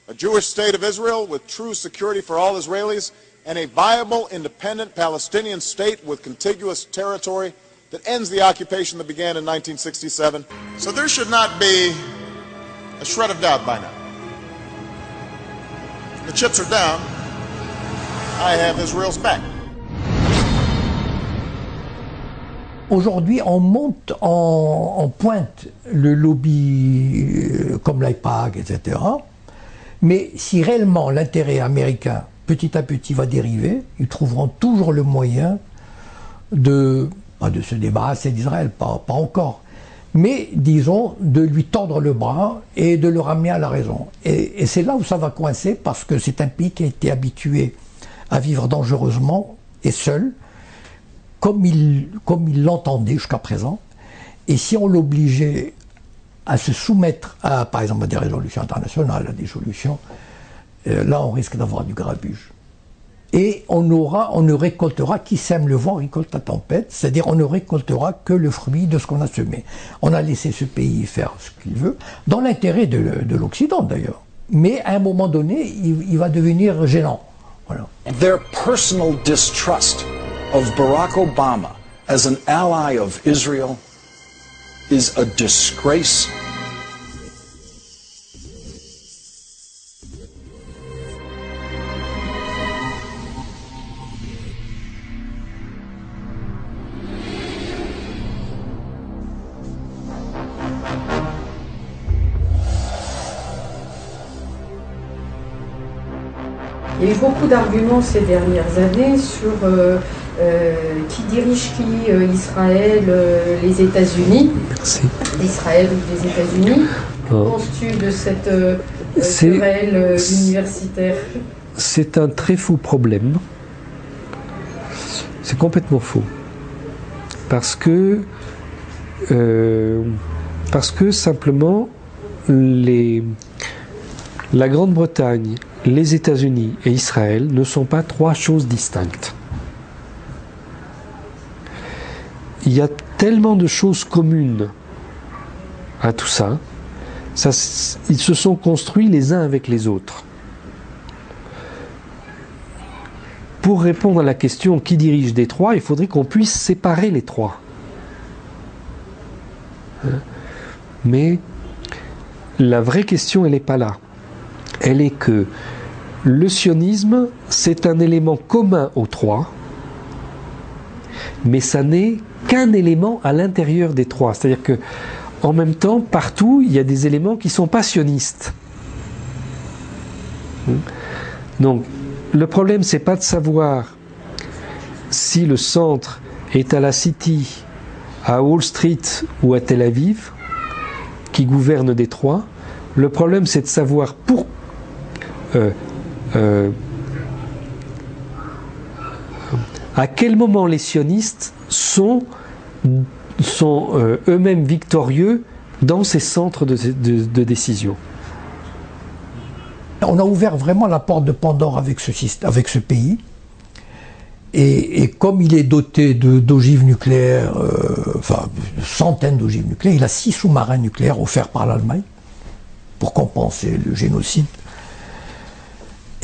A Jewish state of Israel with true security for all Israelis, and a viable, independent Palestinian state with contiguous territory that ends the occupation that began in 1967. So there should not be a shred of doubt by now. The chips are down. I have Israel's back. Aujourd'hui, on monte en pointe le lobby comme l'IPAC, etc. Mais si réellement l'intérêt américain, petit à petit, va dériver, ils trouveront toujours le moyen de se débarrasser d'Israël, pas encore. Mais, disons, de lui tordre le bras et de le ramener à la raison. Et c'est là où ça va coincer, parce que c'est un pays qui a été habitué à vivre dangereusement et seul, comme il l'entendait jusqu'à présent. Et si on l'obligeait à se soumettre à, par exemple, à des résolutions internationales, à des solutions, là on risque d'avoir du grabuge. Et on ne récoltera, qui sème le vent récolte la tempête, c'est-à-dire on ne récoltera que le fruit de ce qu'on a semé. On a laissé ce pays faire ce qu'il veut, dans l'intérêt de l'Occident d'ailleurs. Mais à un moment donné, il va devenir gênant. Voilà. Their personal distrust of Barack Obama as an ally of Israel is a disgrace. Il y a eu beaucoup d'arguments ces dernières années sur qui dirige qui, Israël, les États-Unis. Merci. Israël ou les États-Unis. Que penses-tu de cette querelle universitaire? C'est un très faux problème. C'est complètement faux. Parce que simplement, la Grande-Bretagne, les États-Unis et Israël ne sont pas trois choses distinctes. Il y a tellement de choses communes à tout ça, ils se sont construits les uns avec les autres. Pour répondre à la question qui dirige des trois, il faudrait qu'on puisse séparer les trois. Mais la vraie question, elle n'est pas là. Elle est que le sionisme, c'est un élément commun aux trois, mais ça n'est qu'un élément à l'intérieur des trois. C'est-à-dire que, en même temps, partout, il y a des éléments qui ne sont pas sionistes. Donc, le problème, c'est pas de savoir si le centre est à la City, à Wall Street ou à Tel Aviv, qui gouverne Détroit. Le problème, c'est de savoir à quel moment les sionistes sont eux-mêmes victorieux dans ces centres de décision. On a ouvert vraiment la porte de Pandore avec ce pays. Et comme il est doté d'ogives nucléaires, enfin centaines d'ogives nucléaires, il a 6 sous-marins nucléaires offerts par l'Allemagne pour compenser le génocide.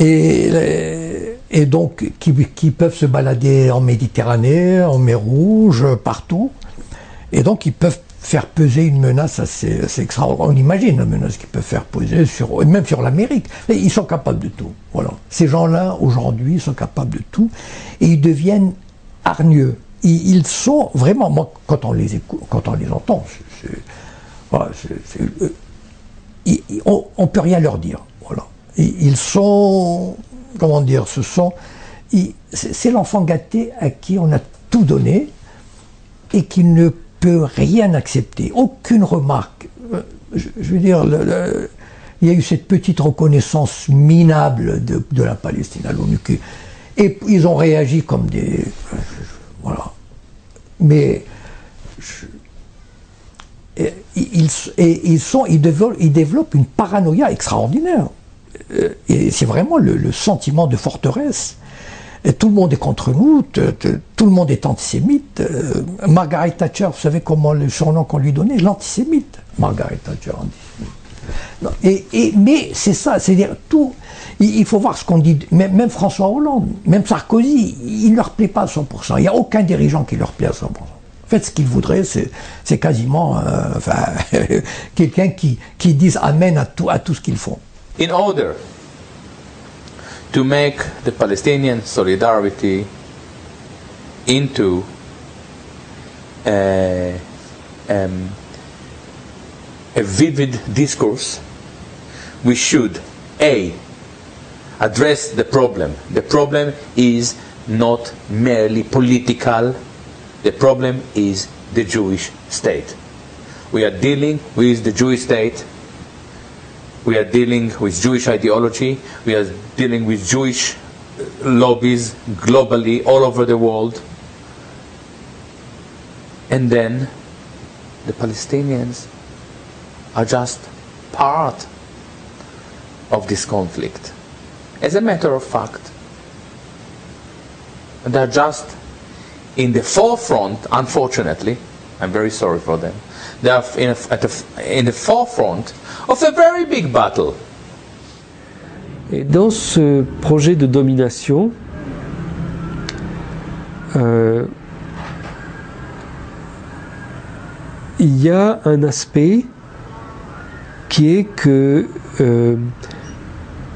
Et donc qui peuvent se balader en Méditerranée, en mer Rouge, partout. Et donc ils peuvent faire peser une menace assez extraordinaire. On imagine la menace qu'ils peuvent faire peser même sur l'Amérique. Ils sont capables de tout. Voilà. Ces gens-là, aujourd'hui, sont capables de tout. Et ils deviennent hargneux. Ils sont vraiment, moi, quand on les écoute, quand on les entend, on ne peut rien leur dire. Voilà. Ils sont, comment dire, c'est l'enfant gâté à qui on a tout donné et qui ne peut rien accepter, aucune remarque. Je veux dire, il y a eu cette petite reconnaissance minable de la Palestine à l'ONU, et ils ont réagi comme des... voilà. Mais ils développent une paranoïa extraordinaire. Et c'est vraiment le sentiment de forteresse. Et tout le monde est contre nous, tout le monde est antisémite. Margaret Thatcher, vous savez comment le surnom qu'on lui donnait, l'antisémite. Margaret Thatcher, antisémite. Mais c'est ça, c'est-à-dire tout. Il faut voir ce qu'on dit, même François Hollande, même Sarkozy, il ne leur plaît pas à 100%. Il n'y a aucun dirigeant qui leur plaît à 100%. En fait, ce qu'ils voudraient, c'est quasiment quelqu'un qui dise amen à tout ce qu'ils font. In order to make the Palestinian solidarity into a vivid discourse, we should address the problem. The problem is not merely political. The problem is the Jewish state. We are dealing with the Jewish state. We are dealing with Jewish ideology. We are dealing with Jewish lobbies globally, all over the world. And then the Palestinians are just part of this conflict. As a matter of fact, they're just in the forefront, unfortunately. I'm very sorry for them. They are in the forefront of a very big battle. Et dans ce projet de domination, il y a un aspect qui est que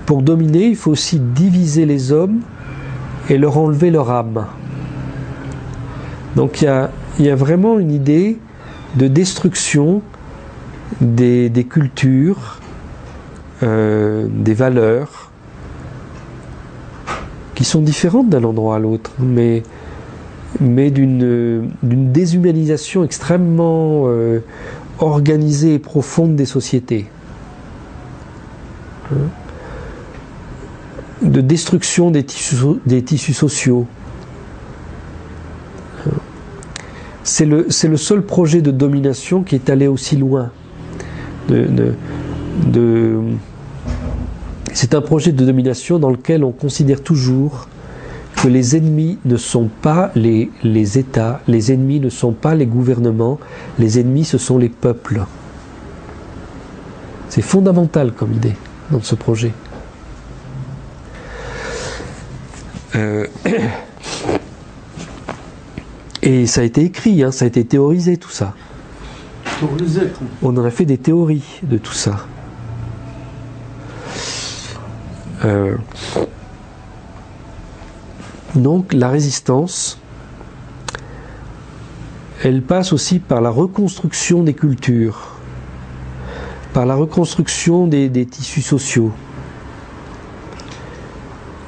pour dominer, il faut aussi diviser les hommes et leur enlever leur âme. Donc il y a vraiment une idée de destruction des cultures, des valeurs qui sont différentes d'un endroit à l'autre, mais d'une déshumanisation extrêmement organisée et profonde des sociétés. De destruction des tissus sociaux. C'est le seul projet de domination qui est allé aussi loin. C'est un projet de domination dans lequel on considère toujours que les ennemis ne sont pas les États, les ennemis ne sont pas les gouvernements, les ennemis ce sont les peuples. C'est fondamental comme idée dans ce projet. Et ça a été écrit, ça a été théorisé tout ça. On en a fait des théories de tout ça. Donc la résistance, elle passe aussi par la reconstruction des cultures, par la reconstruction des tissus sociaux.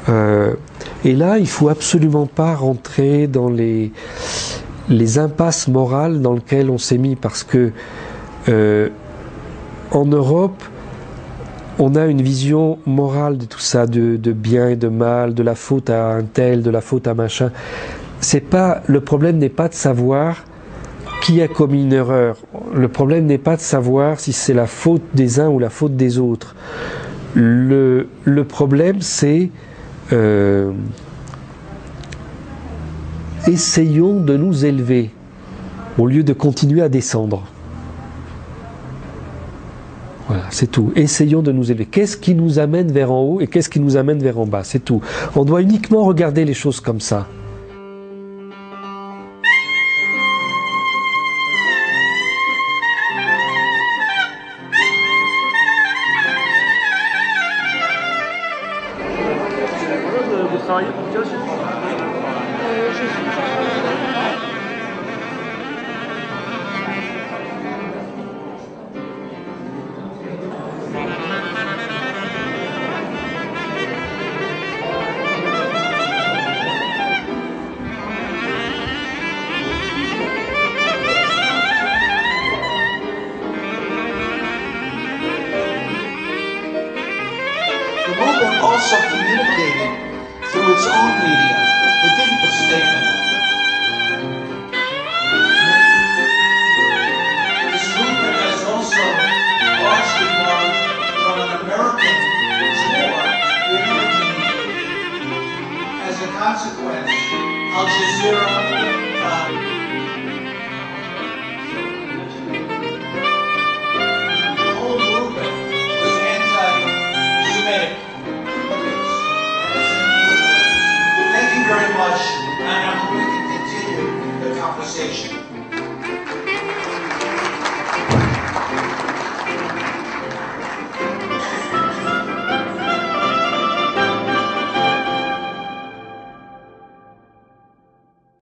Et là, il ne faut absolument pas rentrer dans les impasses morales dans lesquelles on s'est mis, parce que en Europe, on a une vision morale de tout ça, de bien et de mal, de la faute à un tel, de la faute à machin. Le problème n'est pas de savoir qui a commis une erreur. Le problème n'est pas de savoir si c'est la faute des uns ou la faute des autres. Le problème, c'est essayons de nous élever au lieu de continuer à descendre. Voilà, c'est tout. Essayons de nous élever. Qu'est-ce qui nous amène vers en haut et qu'est-ce qui nous amène vers en bas? C'est tout. On doit uniquement regarder les choses comme ça. The movement also communicated through its own media. It didn't mistake